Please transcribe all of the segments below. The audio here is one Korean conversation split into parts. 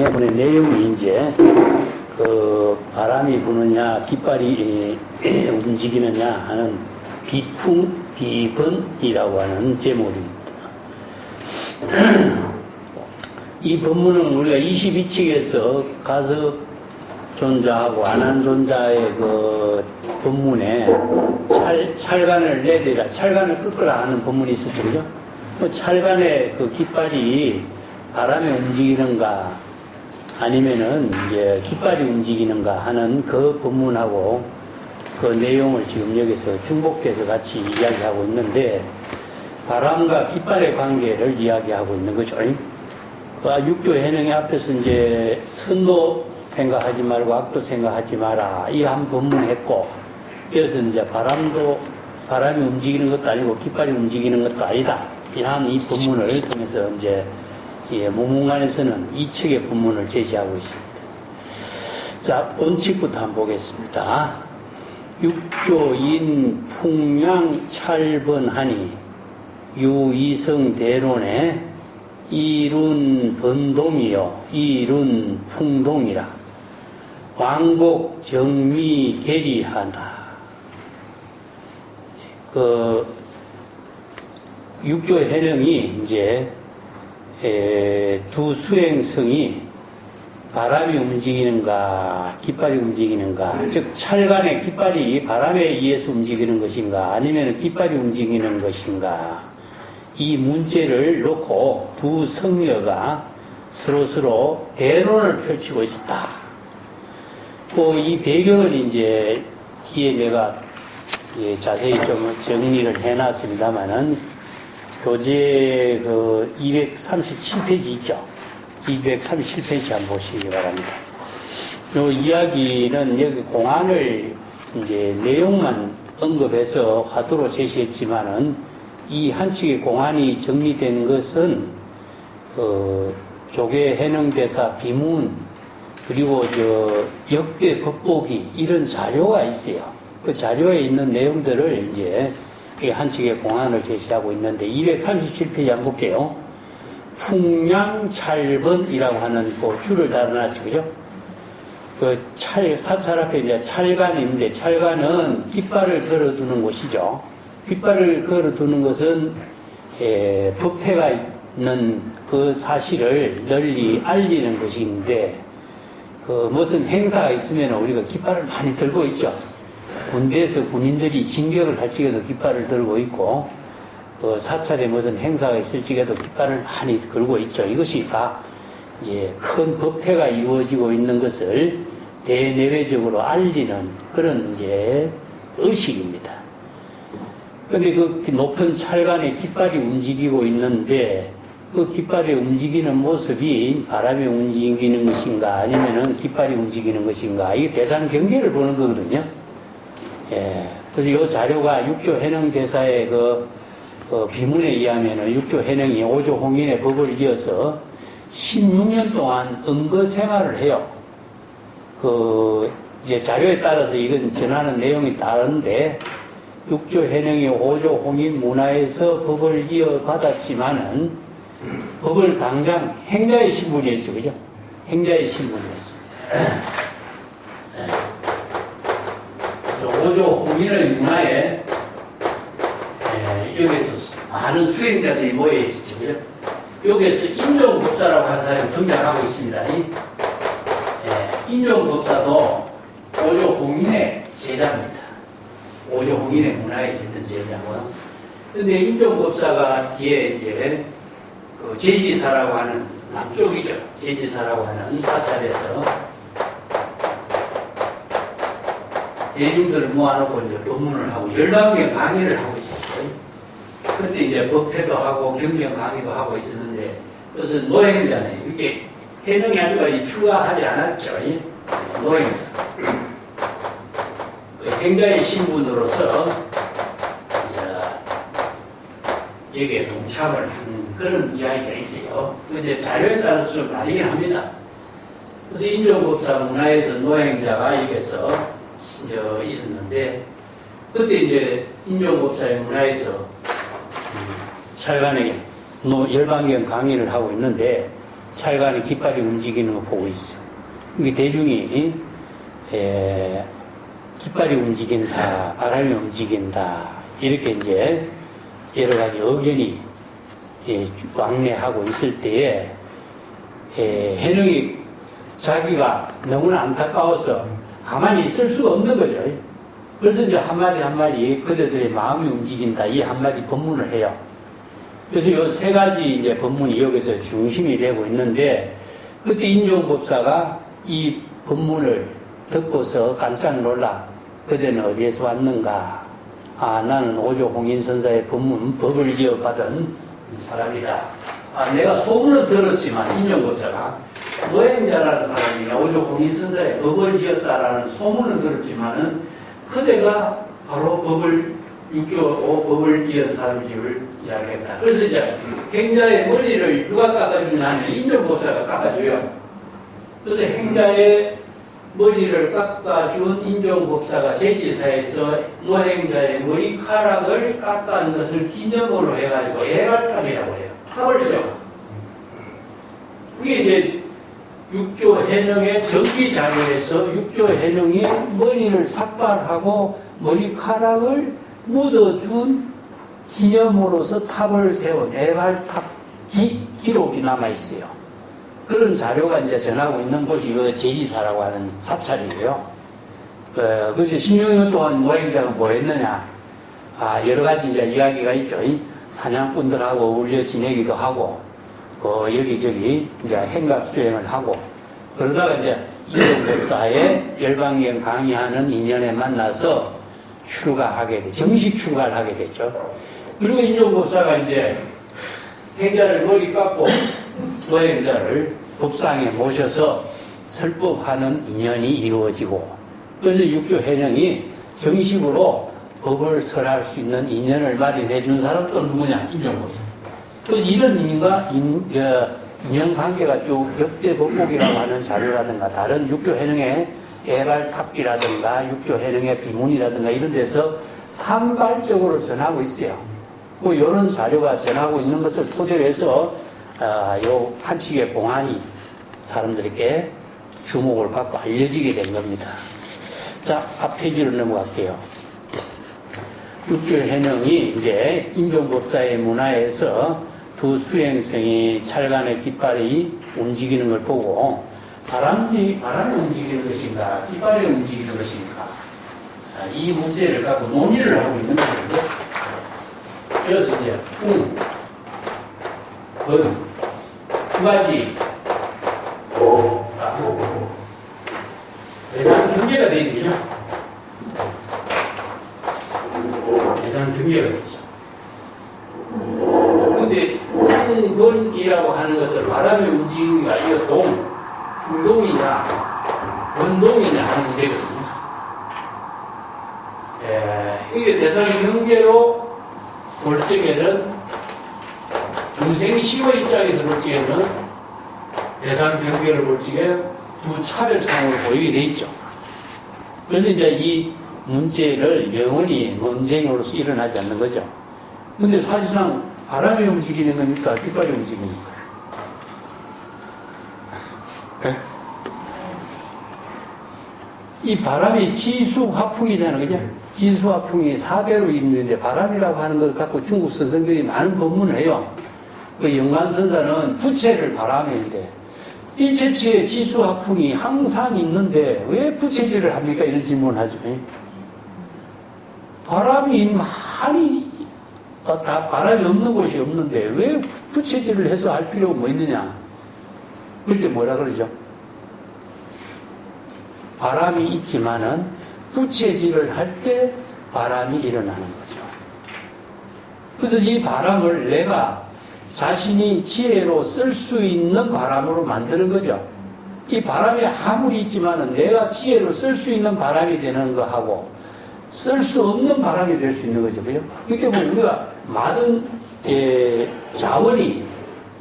이번에 내용이 이제 그 바람이 부느냐 깃발이 움직이느냐 하는 비풍 비번이라고 하는 제목입니다. 이 법문은 우리가 22칙에서 가섭존자하고 안한존자의 그 법문에 찰간을 내리라, 찰간을 끄끄라 하는 법문이 있었죠, 그죠? 찰간의 그 깃발이 바람에 움직이는가, 아니면은 이제 깃발이 움직이는가 하는 그 법문하고 그 내용을 지금 여기서 중복돼서 같이 이야기하고 있는데, 바람과 깃발의 관계를 이야기하고 있는 거죠. 육조 해능의 앞에서 이제 선도 생각하지 말고 악도 생각하지 마라, 이 한 법문 했고, 그래서 이제 바람이 움직이는 것도 아니고 깃발이 움직이는 것도 아니다, 이런 이 법문을 통해서 이제 무문관에서는 이 척의 법문을 제시하고 있습니다. 자, 본칙부터 한번 보겠습니다. 육조인 풍양 찰번하니 유이성 대론에 이룬 번동이요 이룬 풍동이라 왕복 정미 계리한다. 그 육조 해령이 이제 두 수행성이 바람이 움직이는가 깃발이 움직이는가, 즉 찰간의 깃발이 바람에 의해서 움직이는 것인가 아니면 깃발이 움직이는 것인가, 이 문제를 놓고 두 성녀가 서로 대론을 펼치고 있었다. 이 배경은 이제 뒤에 내가 자세히 좀 정리를 해놨습니다만은 교재 그 237페이지 있죠. 237페이지 한번 보시기 바랍니다. 이 이야기는 여기 공안을 이제 내용만 언급해서 화두로 제시했지만은 이 한 칙의 공안이 정리된 것은 조계 해능대사 비문 그리고 역대 법보기 이런 자료가 있어요. 그 자료에 있는 내용들을 이제 한 칙의 공안을 제시하고 있는데 237페이지 한번 볼게요. 풍양찰번이라고 하는 그 줄을 달아놨죠, 그죠? 사찰 앞에 이제 찰간이 있는데, 찰간은 깃발을 걸어두는 곳이죠. 깃발을 걸어두는 것은 법회가 있는 그 사실을 널리 알리는 것인데, 무슨 행사가 있으면 우리가 깃발을 많이 들고 있죠. 군대에서 군인들이 진격을 할 적에도 깃발을 들고 있고, 사찰에 무슨 행사가 있을 적에도 깃발을 많이 걸고 있죠. 이것이 다 이제 큰 법회가 이루어지고 있는 것을 대내외적으로 알리는 그런 이제 의식입니다. 그런데 그 높은 찰간에 깃발이 움직이고 있는데, 그 깃발이 움직이는 모습이 바람에 움직이는 것인가 아니면은 깃발이 움직이는 것인가, 이게 대상 경계를 보는 거거든요. 그래서 이 자료가 육조 해능 대사의 비문에 의하면은 육조 해능이 오조 홍인의 법을 이어서 16년 동안 은거 생활을 해요. 이제 자료에 따라서 이건 전하는 내용이 다른데, 육조 해능이 오조 홍인 문화에서 법을 이어받았지만은, 법을 당장 행자의 신분이었죠, 그죠? 행자의 신분이었습니다. 오조 홍인의 문화에, 여기서 많은 수행자들이 모여있었죠, 그죠? 여기에서 인종법사라고 하는 사람이 등장하고 있습니다. 인종법사도 오조 홍인의 제자입니다. 오조 홍인의 문화에 있었던 제자고. 근데 인종법사가 뒤에 이제 제지사라고 하는 남쪽이죠. 제지사라고 하는 사찰에서 대중들을 모아놓고 이제 법문을 하고 열방경 강의를 하고 있었어요. 그때 이제 법회도 하고 경경 강의도 하고 있었는데, 그것은 노행자네요. 이게 해능이 아직까지 추가하지 않았죠. 노행자. 행자의 신분으로서 여기에 동참을 한 그런 이야기가 있어요. 이제 자료에 따라서 좀 다르긴 합니다. 그래서 인종법사 문화에서 노행자가 여기서 있었는데, 그때 이제 인종법사의 문화에서 찰간에게 열방경 강의를 하고 있는데, 찰간의 깃발이 움직이는 거 보고 있어. 이게 대중이 깃발이 움직인다, 바람이 움직인다, 이렇게 이제 여러 가지 의견이 왕래하고 있을 때에 해능이 자기가 너무나 안타까워서 가만히 있을 수가 없는 거죠. 그래서 이제 한마디 한마디 그대들의 마음이 움직인다, 이 한마디 법문을 해요. 그래서 이 세 가지 이제 법문이 여기서 중심이 되고 있는데, 그때 인종법사가 이 법문을 듣고서 깜짝 놀라. 그대는 어디에서 왔는가? 아, 나는 오조 홍인선사의 법을 이어받은 사람이다. 아, 내가 소문은 들었지만, 인종법사가 노행자라는 사람이 오조 홍인선사의 법을 이었다라는 소문은 들었지만은, 그대가 바로 육조 법을 이은 사람인 줄 알겠다. 그래서 이제 행자의 머리를 누가 깎아주냐 하면 인종법사가 깎아줘요. 그래서 행자의 머리를 깎아준 인종법사가 제지사에서 노행자의 머리카락을 깎아준 것을 기념으로 해가지고 애발탑이라고 해요. 탑을 세워. 그게 이제 육조 해능의 정기 자료에서 육조 해능이 머리를 삭발하고 머리카락을 묻어준 기념으로서 탑을 세운 애발탑 기록이 남아있어요. 그런 자료가 이제 전하고 있는 곳이 이 제지사라고 하는 사찰이에요. 그래서 신용년 동안 노행자가 뭐 했느냐. 아, 여러 가지 이제 이야기가 있죠. 사냥꾼들하고 어울려 지내기도 하고, 여기저기 이제 행각 수행을 하고, 그러다가 이제 인종법사의 열방경 강의하는 인연에 만나서 정식 출가를 하게 됐죠. 그리고 인종법사가 이제 행자를 머리 깎고 노행자를 법상에 모셔서 설법하는 인연이 이루어지고, 그래서 육조 해령이 정식으로 법을 설할 수 있는 인연을 마련해 준 사람 또 누구냐? 인종법사. 그래서 이런 인연관계가 쭉 역대법복이라고 하는 자료라든가 다른 육조 해령의 애발탑이라든가 육조 해령의 비문이라든가 이런 데서 산발적으로 전하고 있어요. 뭐 이런 자료가 전하고 있는 것을 토대로 해서 요 한칙의 공안이 사람들에게 주목을 받고 알려지게 된 겁니다. 자, 앞 페이지로 넘어갈게요. 육조 해령이 이제 인종법사의 문화에서 두 수행성이 찰간의 깃발이 움직이는 걸 보고 바람이 움직이는 것인가, 깃발이 움직이는 것인가, 자, 이 문제를 갖고 논의를 하고 있는 거거든요. 그래서 이제 두 가지 대상 경계가 되죠. 대상 경계가 되죠. 근데 동건이라고 하는 것을 바람의 움직임과 이거 운동이냐 원동이냐 하는 문제거든요. 이게 대상 경계로 볼 적에는 중생이 시호 입장에서 볼 적에는 대상 경계를 볼 적에 두 차별상으로 보이게 돼 있죠. 그래서 이제 이 문제를 영원히 논쟁으로서 일어나지 않는 거죠. 근데 사실상 바람이 움직이는 겁니까? 깃발이 움직이는 겁니까? 네? 이 바람이 지수화풍이잖아요. 그죠? 지수화풍이 사배로 있는데 바람이라고 하는 걸 갖고 중국 선생들이 많은 법문을 해요. 그 영관선사는 부채를 바람인데 일체치의 지수화풍이 항상 있는데 왜 부채질을 합니까? 이런 질문을 하죠. 바람이 많이 다 바람이 없는 곳이 없는데 왜 부채질을 해서 할 필요가 뭐 있느냐? 그럴 때 뭐라 그러죠? 바람이 있지만은 부채질을 할 때 바람이 일어나는 거죠. 그래서 이 바람을 내가 자신이 지혜로 쓸 수 있는 바람으로 만드는 거죠. 이 바람이 아무리 있지만은 내가 지혜로 쓸 수 있는 바람이 되는 거하고 쓸 수 없는 바람이 될 수 있는 거죠. 그죠? 그렇기 때문에 우리가 많은 자원이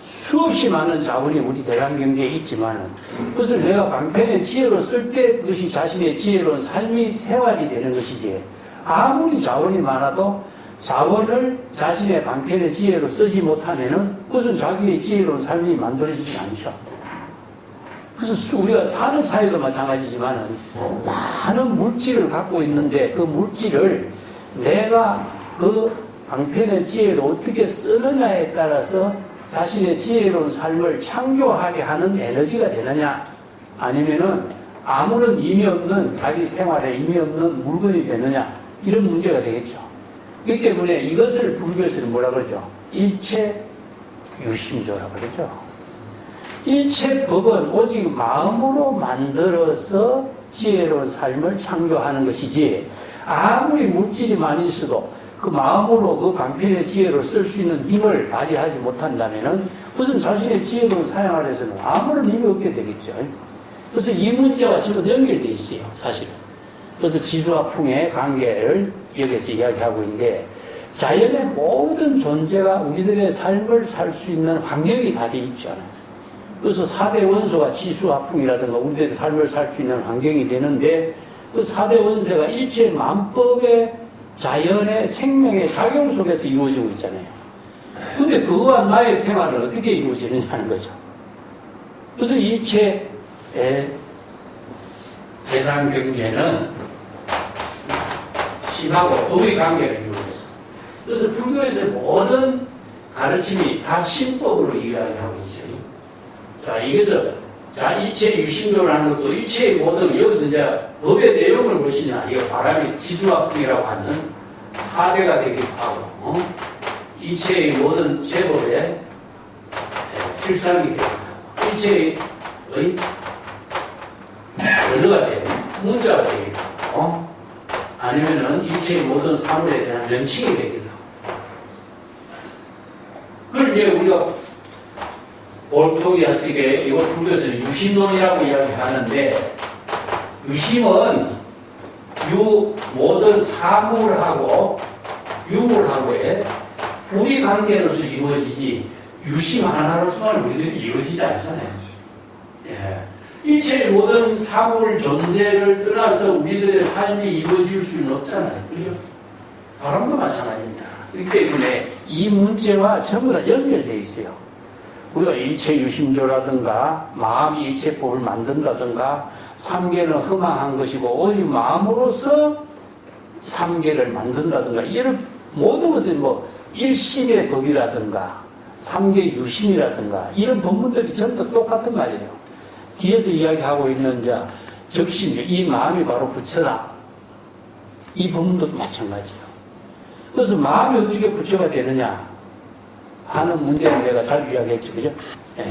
수없이 많은 자원이 우리 대한경제에 있지만은 그것을 내가 방편의 지혜로 쓸 때 그것이 자신의 지혜로운 삶이 생활이 되는 것이지 아무리 자원이 많아도 자원을 자신의 방편의 지혜로 쓰지 못하면은 무슨 자기의 지혜로운 삶이 만들어지지 않죠. 그래서 우리가 산업사회도 마찬가지지만은 많은 물질을 갖고 있는데 그 물질을 내가 그 방편의 지혜로 어떻게 쓰느냐에 따라서 자신의 지혜로운 삶을 창조하게 하는 에너지가 되느냐, 아니면은 아무런 의미 없는, 자기 생활에 의미 없는 물건이 되느냐, 이런 문제가 되겠죠. 그렇기 때문에 이것을 불교에서는 뭐라 그러죠? 일체 유심조라고 그러죠. 일체 법은 오직 마음으로 만들어서 지혜로운 삶을 창조하는 것이지, 아무리 물질이 많이 있어도 그 마음으로 그 방편의 지혜로 쓸 수 있는 힘을 발휘하지 못한다면은 무슨 자신의 지혜로운 사용을 해서는 아무런 힘이 없게 되겠죠. 그래서 이 문제와 지금 연결되어 있어요, 사실은. 그래서 지수와 풍의 관계를 여기서 이야기하고 있는데, 자연의 모든 존재가 우리들의 삶을 살 수 있는 환경이 다 되어 있잖아요. 그래서 4대 원소가 지수와 풍이라든가 우리들의 삶을 살 수 있는 환경이 되는데, 그 4대 원소가 일체 만법의 자연의 생명의 작용 속에서 이루어지고 있잖아요. 근데 그와 나의 생활은 어떻게 이루어지느냐 하는 거죠. 그래서 일체의 대상 경계는 심하고 법의 관계를 이루어졌어. 그래서 불교에서 모든 가르침이 다 신법으로 이야기하고 있어요. 자, 이것은, 자, 일체 유심조라는 것도 일체의 모든, 여기서 이제 법의 내용을 보시냐, 이거 바람이 지수와 풍이라고 하는 4대가 되기도 하고, 일체의 모든 제법의 필상이 되기도 하고, 일체의 언어가 되고, 문자가 되기도 하고, 아니면은 일체의 모든 사물에 대한 명칭이 되기도 하고. 그걸 이제 우리가 보통이 어떻게, 이거 불교에서는 유심론이라고 이야기하는데, 유심은 모든 사물하고 유물하고의 불의 관계로서 이루어지지, 유심 하나로서만 우리들이 이루어지지 않잖아요. 예. 일체의 모든 사물 존재를 떠나서 우리들의 삶이 이루어질 수는 없잖아요. 그죠? 바람도 마찬가지입니다. 그렇기 때문에 이 문제와 전부 다 연결되어 있어요. 우리가 일체 유심조라든가 마음이 일체법을 만든다든가 삼계는 허망한 것이고 오직 마음으로서 삼계를 만든다든가 이런 모든 것은 뭐 일심의 법이라든가 삼계 유심이라든가 이런 법문들이 전부 똑같은 말이에요. 뒤에서 이야기하고 있는 적심, 이 마음이 바로 부처다. 이 법문도 마찬가지예요. 그래서 마음이 어떻게 부처가 되느냐 하는 문제를 내가 잘 이야기했죠. 그죠? 예.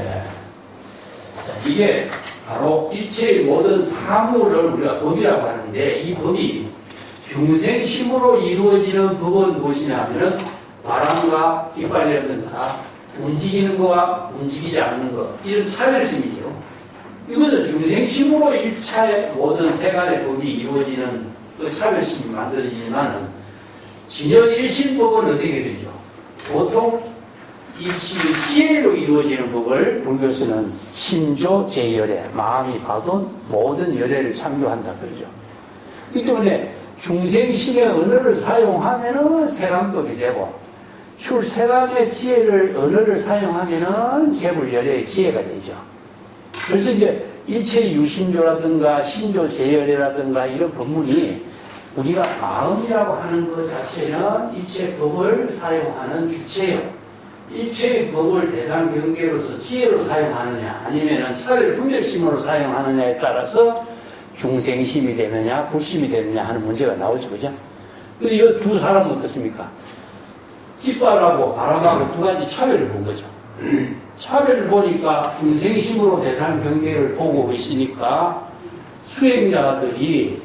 자, 이게 바로 일체의 모든 사물을 우리가 법이라고 하는데, 이 법이 중생심으로 이루어지는 법은 무엇이냐 하면은 바람과 이빨이라든가 움직이는 거와 움직이지 않는 것, 이런 차별심이죠. 이것은 중생심으로 1차의 모든 세간의 법이 이루어지는 그 차별심이 만들어지지만은 진여 일심법은 어떻게 되죠? 보통 일심이 지혜로 이루어지는 법을 불교에서는 심조 제열애, 마음이 받은 모든 열애를 창조한다 그러죠. 그렇기 때문에 중생심의 언어를 사용하면은 세간법이 되고, 출세간의 지혜를 언어를 사용하면은 재불열애의 지혜가 되죠. 그래서 이제 일체 유심조라든가 신조 제열애라든가 이런 법문이 우리가 마음이라고 하는 것 자체는 일체 법을 사용하는 주체예요. 일체의 법을 대상 경계로서 지혜로 사용하느냐 아니면 차별 분별심으로 사용하느냐에 따라서 중생심이 되느냐 불심이 되느냐 하는 문제가 나오죠. 그죠? 근데 이 두 사람은 어떻습니까? 깃발하고 바람하고 두 가지 차별을 본 거죠. 차별을 보니까 중생심으로 대상 경계를 보고 있으니까 수행자들이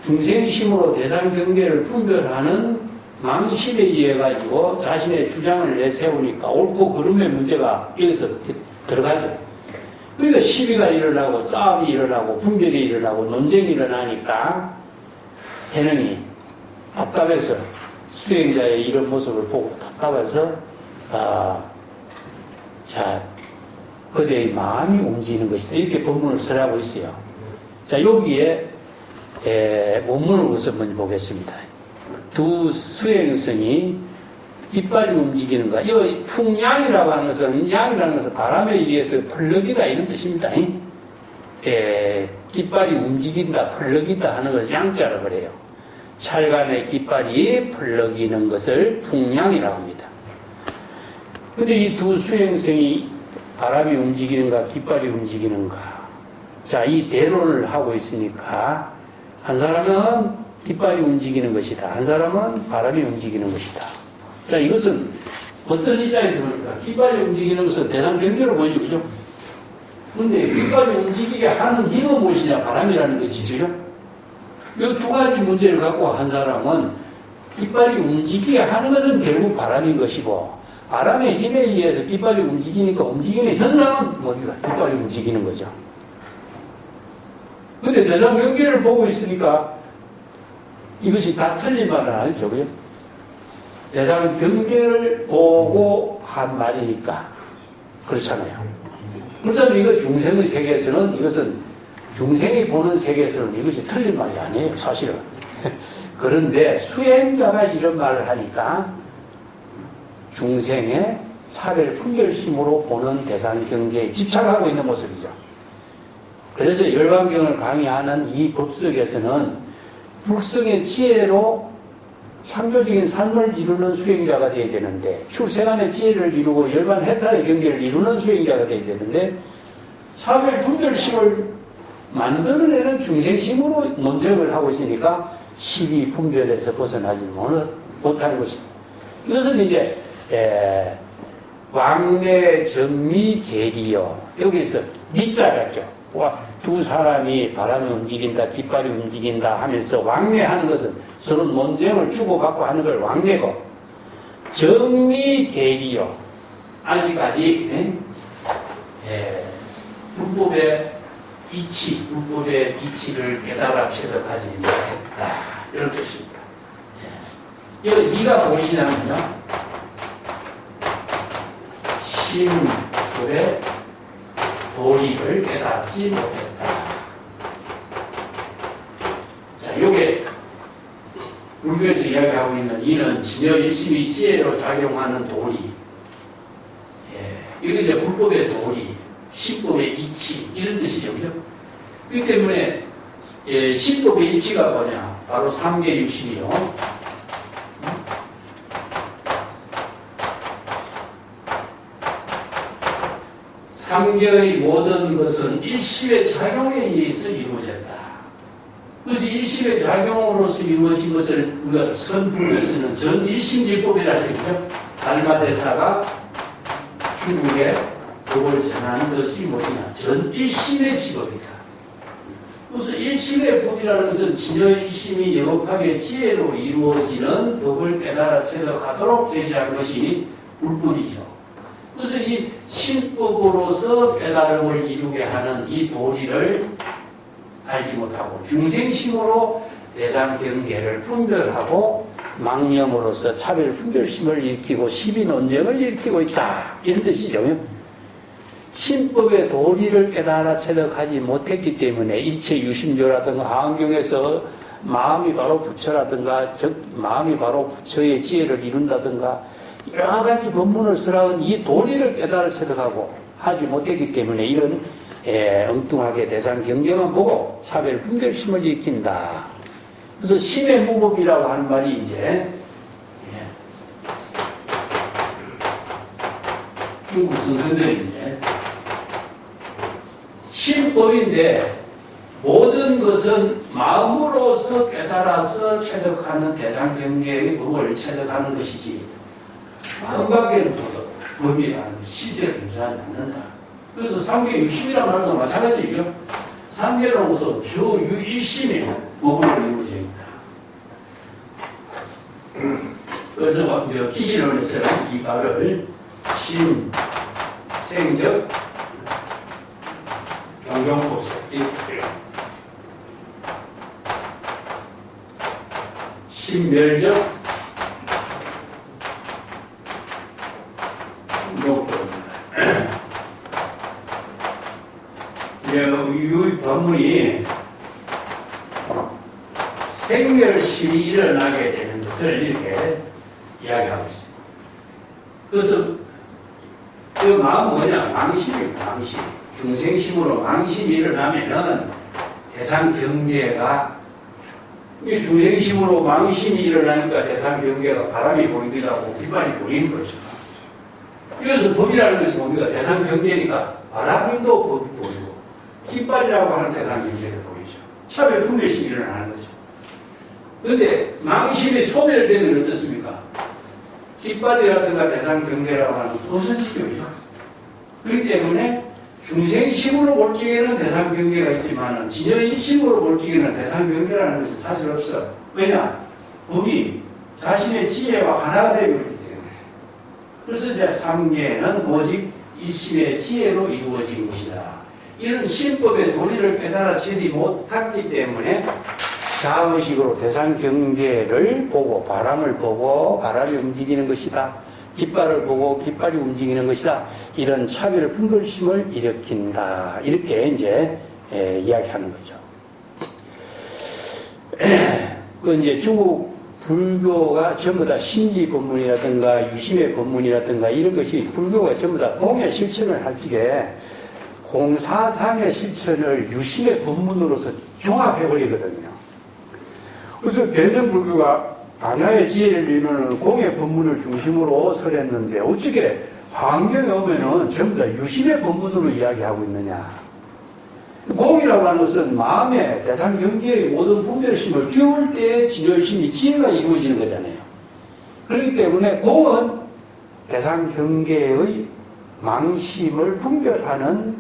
중생심으로 대상 경계를 분별하는 망심에 의해 가지고 자신의 주장을 내세우니까 옳고 그름의 문제가 여기서 들어가죠. 그러니까 시비가 일어나고 싸움이 일어나고 분별이 일어나고 논쟁이 일어나니까 해능이 답답해서 수행자의 이런 모습을 보고 답답해서 자 그대의 마음이 움직이는 것이다. 이렇게 본문을 설하고 있어요. 자 여기에 원문을 우선 먼저 보겠습니다. 두 수행성이 깃발이 움직이는가. 이 풍양이라고 하는 것은, 양이라는 것은 바람에 의해서 펄럭이다 이런 뜻입니다. 깃발이 움직인다, 펄럭이다 하는 걸 양자로 그래요. 찰간의 깃발이 펄럭이는 것을 풍양이라고 합니다. 근데 이 두 수행성이 바람이 움직이는가, 깃발이 움직이는가. 자, 이 대론을 하고 있으니까, 한 사람은 깃발이 움직이는 것이다. 한 사람은 바람이 움직이는 것이다. 자, 이것은 어떤 입장에서 보니까 깃발이 움직이는 것은 대상 경계로 보이죠, 그죠? 근데 깃발이 움직이게 하는 힘은 무엇이냐? 바람이라는 것이죠. 이 두 가지 문제를 갖고 한 사람은 깃발이 움직이게 하는 것은 결국 바람인 것이고, 바람의 힘에 의해서 깃발이 움직이니까 움직이는 현상은 뭡니까? 깃발이 움직이는 거죠. 근데 대상 경계를 보고 있으니까 이것이 다 틀린 말은 아니죠, 그죠? 대상 경계를 보고 한 말이니까 그렇잖아요. 그렇다면 이거 중생의 세계에서는, 이것은 중생이 보는 세계에서는 이것이 틀린 말이 아니에요, 사실은. 그런데 수행자가 이런 말을 하니까 중생의 차별 분별심으로 보는 대상 경계에 집착하고 있는 모습이죠. 그래서 열반경을 강의하는 이 법석에서는 불성의 지혜로 창조적인 삶을 이루는 수행자가 되어야 되는데, 출생안의 지혜를 이루고 열반해탈의 경계를 이루는 수행자가 되어야 되는데, 차별 분별심을 만들어내는 중생심으로 논쟁을 하고 있으니까 시비 분별에서 벗어나지 못하는 것입니다. 이것은 이제 왕래 정미 계리요. 여기서 미자라죠. 두 사람이 바람이 움직인다, 깃발이 움직인다 하면서 왕래하는 것은 서로 논쟁을 주고받고 하는 걸 왕래고, 정미 계리요. 아직까지 불법의 불법의 이치를 깨달아 체득하지 못했다, 이런 뜻입니다. 이거 네가 무엇이냐면요, 신불의 도리를 깨닫지 못했다. 자, 요게 불교에서 이야기하고 있는 이는 진여일심이 지혜로 작용하는 도리. 이게 이제 불법의 도리, 신법의 이치, 이런 뜻이죠, 그죠? 그렇기 때문에 신법의 이치가 뭐냐? 바로 삼계유심이요. 삼계의 모든 것은 일심의 작용에 의해서 이루어졌다. 그래서 일심의 작용으로서 이루어진 것을 우리가 선불교에서는 전일심지법이라 하죠. 달마대사가 중국에 법을 전하는 것이 뭐냐? 전일심의 직업이다. 그래서 일심의 법이라는 것은 진여일심이 영업하게 지혜로 이루어지는 법을 깨달아 체득하도록 제시한 것이 불법이죠. 그래서 이 신법으로서 깨달음을 이루게 하는 이 도리를 알지 못하고 중생심으로 대상 경계를 분별하고 망념으로서 차별 분별심을 일으키고 시비 논쟁을 일으키고 있다, 이런 뜻이죠. 신법의 도리를 깨달아 체득하지 못했기 때문에 일체 유심조라든가 하안경에서 마음이 바로 부처라든가, 마음이 바로 부처의 지혜를 이룬다든가 여러 가지 법문을 쓰라는 이 도리를 깨달아 체득하고 하지 못했기 때문에 이런 엉뚱하게 대상 경계만 보고 차별 분별심을 일으킨다. 그래서 심의 무법이라고 하는 말이 이제 중국 선생들이 이제 신법인데 모든 것은 마음으로서 깨달아서 체득하는 대상 경계의 법을 체득하는 것이지 마음밖에는 법이라는 실제로 존재하지 않는다. 그래서 삼계유심이라는 말도 마찬가지죠. 삼계라는 것은 주유일심이 법으로 이루어져 있다. 그래서 기신론에서는 이 말을 심, 생적, 종종법석, 신멸적, 종종법입니다. 이 법문이 생멸실이 일어나게 되는 것은 것을 이렇게 이야기하고 있습니다. 그래서 그 마음 뭐냐? 망심입니다. 망심. 중생심으로 망심이 일어나면은 대상 경계가 이 중생심으로 망심이 일어나니까 대상 경계가 바람이 보이기도 하고 깃발이 보이는 거죠. 그래서 법이라는 것이 뭡니까? 대상 경계니까 바람도 법이 보이고 깃발이라고 하는 대상 경계가 보이죠. 차별 분별심이 일어나는 거죠. 그런데 망심이 소멸되면 어떻습니까? 깃발이라든가 대상 경계라고 하는 것도 없어지게 오죠. 그렇기 때문에 중생심으로 볼 적에는 대상 경계가 있지만 진여인심으로 볼 적에는 대상 경계라는 것은 사실 없어. 왜냐? 법이 자신의 지혜와 하나가 되기 때문에. 그래서 이제 삼계는 오직 일심의 지혜로 이루어진 것이다. 이런 신법의 도리를 깨달아 제리 못했기 때문에 자의식으로 대상 경계를 보고 바람을 보고 바람이 움직이는 것이다. 깃발을 보고 깃발이 움직이는 것이다. 이런 차별 분별심을 일으킨다. 이렇게 이제 이야기하는 거죠. 그 이제 중국 불교가 전부 다 심지 법문이라든가 유심의 법문이라든가 이런 것이 불교가 전부 다 공의 실천을 할 적에 공사상의 실천을 유심의 법문으로서 종합해버리거든요. 그래서 대전불교가 반야의 지혜를 이루는 공의 법문을 중심으로 설했는데 어떻게 환경에 오면은 전부 다 유심의 법문으로 이야기하고 있느냐. 공이라고 하는 것은 마음의 대상 경계의 모든 분별심을 비울 때의 진열심이 지혜가 이루어지는 거잖아요. 그렇기 때문에 공은 대상 경계의 망심을 분별하는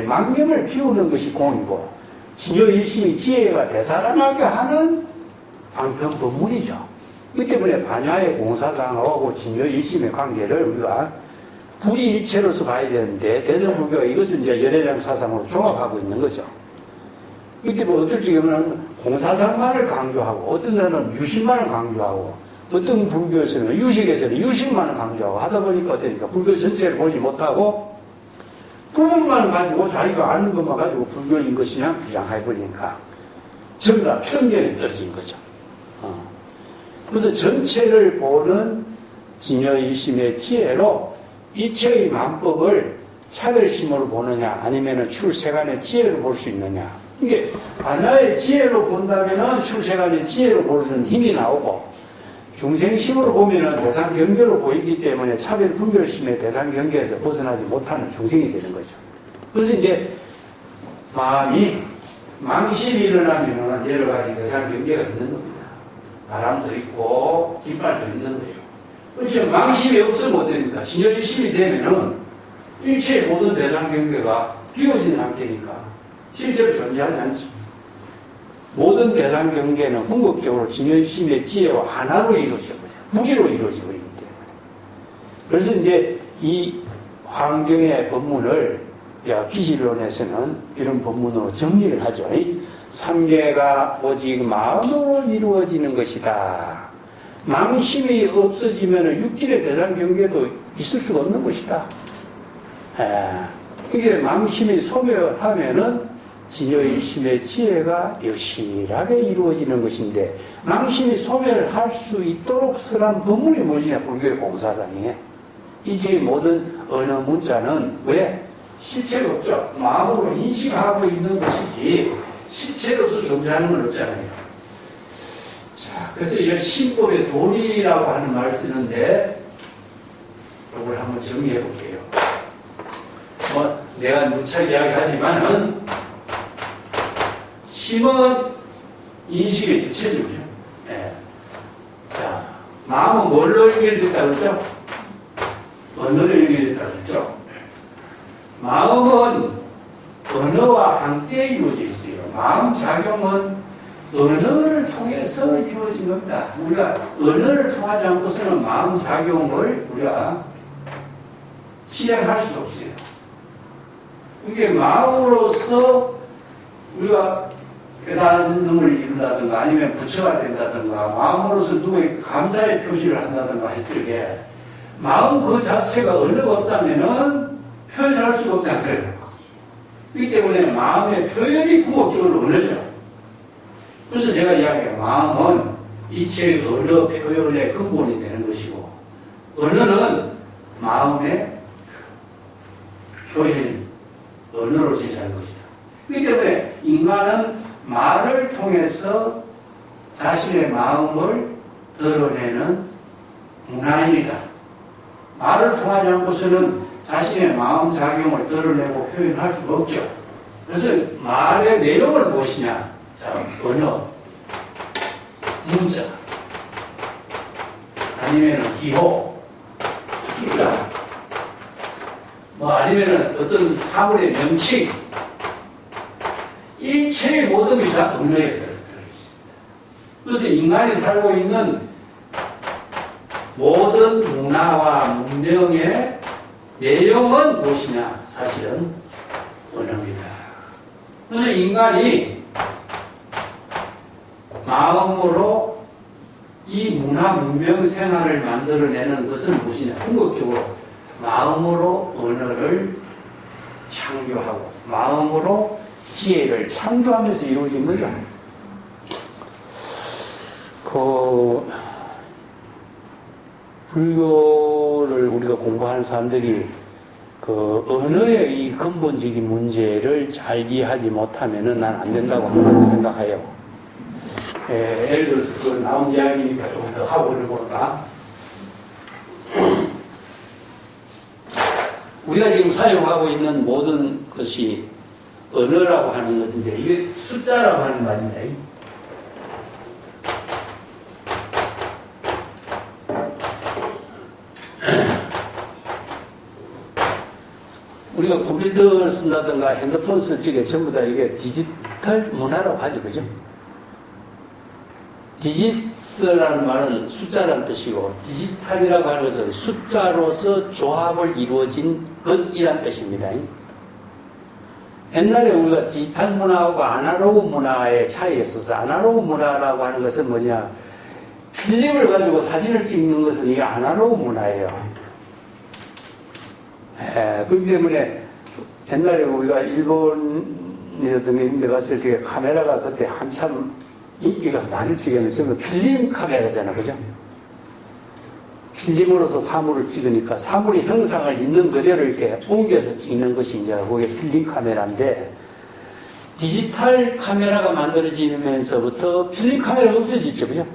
망념을 비우는 것이 공이고 진열일심이 지혜가 되살아나게 하는 방편 법문이죠. 그 때문에 반야의 공사상하고 진여일심의 관계를 우리가 불이일체로서 봐야 되는데 대전불교가 이것을 이제 열애장 사상으로 종합하고 있는 거죠. 이때 뭐 어떨 적에는 공사상만을 강조하고 어떤 사람은 유심만을 강조하고 어떤 불교에서는 유식에서는 유심만을 강조하고 하다 보니까 어떠니까 불교 전체를 보지 못하고 부분만 가지고 자기가 아는 것만 가지고 불교인 것이냐 주장해버리니까 전부 다 편견이 떨어진 거죠. 그래서 전체를 보는 진여일심의 지혜로 이체의 만법을 차별심으로 보느냐 아니면 출세간의 지혜로 볼 수 있느냐. 이게 반야의 지혜로 본다면 출세간의 지혜로 보는 힘이 나오고 중생심으로 보면 대상 경계로 보이기 때문에 차별 분별심의 대상 경계에서 벗어나지 못하는 중생이 되는 거죠. 그래서 이제 마음이 망심이 일어나면 여러 가지 대상 경계가 있는 겁니다. 바람도 있고 깃발도 있는 거예요. 그렇죠. 망심이 없으면 어떻습니까? 진여일심이 되면은 일체의 모든 대상 경계가 비워진 상태니까 실제로 존재하지 않죠. 모든 대상 경계는 궁극적으로 진여일심의 지혜와 하나로 이루어져 버려요. 무기로 이루어져 버리기 때문에. 그래서 이제 이 환경의 법문을 기시론에서는 이런 법문으로 정리를 하죠. 삼계가 오직 마음으로 이루어지는 것이다. 망심이 없어지면 육질의 대상 경계도 있을 수가 없는 것이다. 이게 망심이 소멸하면은 진여일심의 지혜가 여실하게 이루어지는 것인데 망심이 소멸할 수 있도록 설한 법문이 무엇이냐? 불교의 공사상이에요. 이제 모든 언어 문자는 왜? 실체가 없죠. 마음으로 인식하고 있는 것이지 실체로서 존재하는 건 없잖아요. 자, 그래서 이 신법의 도리라고 하는 말을 쓰는데 이걸 한번 정리해 볼게요. 내가 누차 이야기하지만은 심은 인식의 주체적이죠. 네. 자, 마음은 뭘로 연결됐다고 그랬죠? 언어로 연결됐다고 그랬죠? 마음은 언어와 함께 이루어져 있어요. 마음 작용은 언어를 통해서 이루어진 겁니다. 우리가 언어를 통하지 않고서는 마음 작용을 우리가 실행할 수 없어요. 이게 마음으로서 우리가 깨달음을 이룬다든가 아니면 부처가 된다든가 마음으로서 누구에게 감사의 표시를 한다든가 했을 때 마음 그 자체가 언어가 없다면은 표현할 수가 없잖아요. 그렇기 때문에 마음의 표현이 궁극적으로 언어죠. 그래서 제가 이야기해요. 마음은 이체의 언어 표현의 근본이 되는 것이고, 언어는 마음의 표현, 언어로 제시하는 것이다. 그렇기 때문에 인간은 말을 통해서 자신의 마음을 드러내는 문화입니다. 말을 통하지 않고서는 자신의 마음 작용을 드러내고 표현할 수가 없죠. 그래서 말의 내용을 무엇이냐? 자, 언어, 문자, 아니면 기호, 숫자, 아니면 어떤 사물의 명칭, 일체의 모든 것이 다 언어에 들어있습니다. 그래서 인간이 살고 있는 모든 문화와 문명의 내용은 무엇이냐? 사실은 언어입니다. 그래서 인간이 마음으로 이 문화 문명 생활을 만들어내는 것은 무엇이냐? 궁극적으로 마음으로 언어를 창조하고 마음으로 지혜를 창조하면서 이루어진 거죠. 불교를 우리가 공부하는 사람들이 그 언어의 이 근본적인 문제를 잘 이해하지 못하면은 난 안 된다고 항상 생각해요. 예를 들어서 그 나온 이야기니까 조금 더 하고 볼까? 우리가 지금 사용하고 있는 모든 것이 언어라고 하는 것인데 이게 숫자라고 하는 말입니다. 우리가 컴퓨터를 쓴다든가 핸드폰 쓸 적에 전부 다 이게 디지털 문화라고 하죠. 그죠? 디지털이라는 말은 숫자라는 뜻이고 디지털이라고 하는 것은 숫자로서 조합을 이루어진 것이란 뜻입니다. 옛날에 우리가 디지털 문화하고 아날로그 문화의 차이가 있어서 아날로그 문화라고 하는 것은 뭐냐, 필름을 가지고 사진을 찍는 것은 이게 아날로그 문화예요. 그렇기 때문에 옛날에 우리가 일본이라든가 이런 데 갔을 때 카메라가 그때 한참 인기가 많을 적에는 전부 필름 카메라잖아. 그죠? 필름으로서 사물을 찍으니까 사물의 형상을 있는 그대로 이렇게 옮겨서 찍는 것이 이제 그게 필름 카메라인데, 디지털 카메라가 만들어지면서부터 필름 카메라가 없어졌죠. 그죠?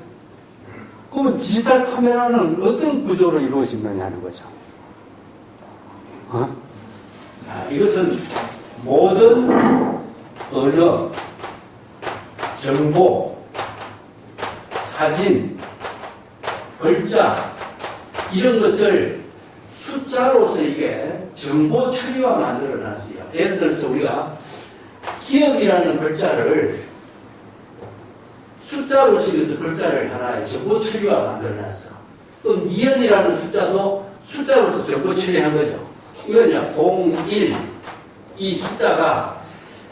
그러면 디지털 카메라는 어떤 구조로 이루어지느냐 하는 거죠. 자, 이것은 모든 언어, 정보, 사진, 글자 이런 것을 숫자로서 이게 정보 처리와 만들어 놨어요. 예를 들어서 우리가 기업이라는 글자를 숫자로서 이것을 글자를 하나의 정보 처리와 만들어 놨어. 또 미연이라는 숫자도 숫자로서 정보 처리한 거죠. 이건 01, 이 숫자가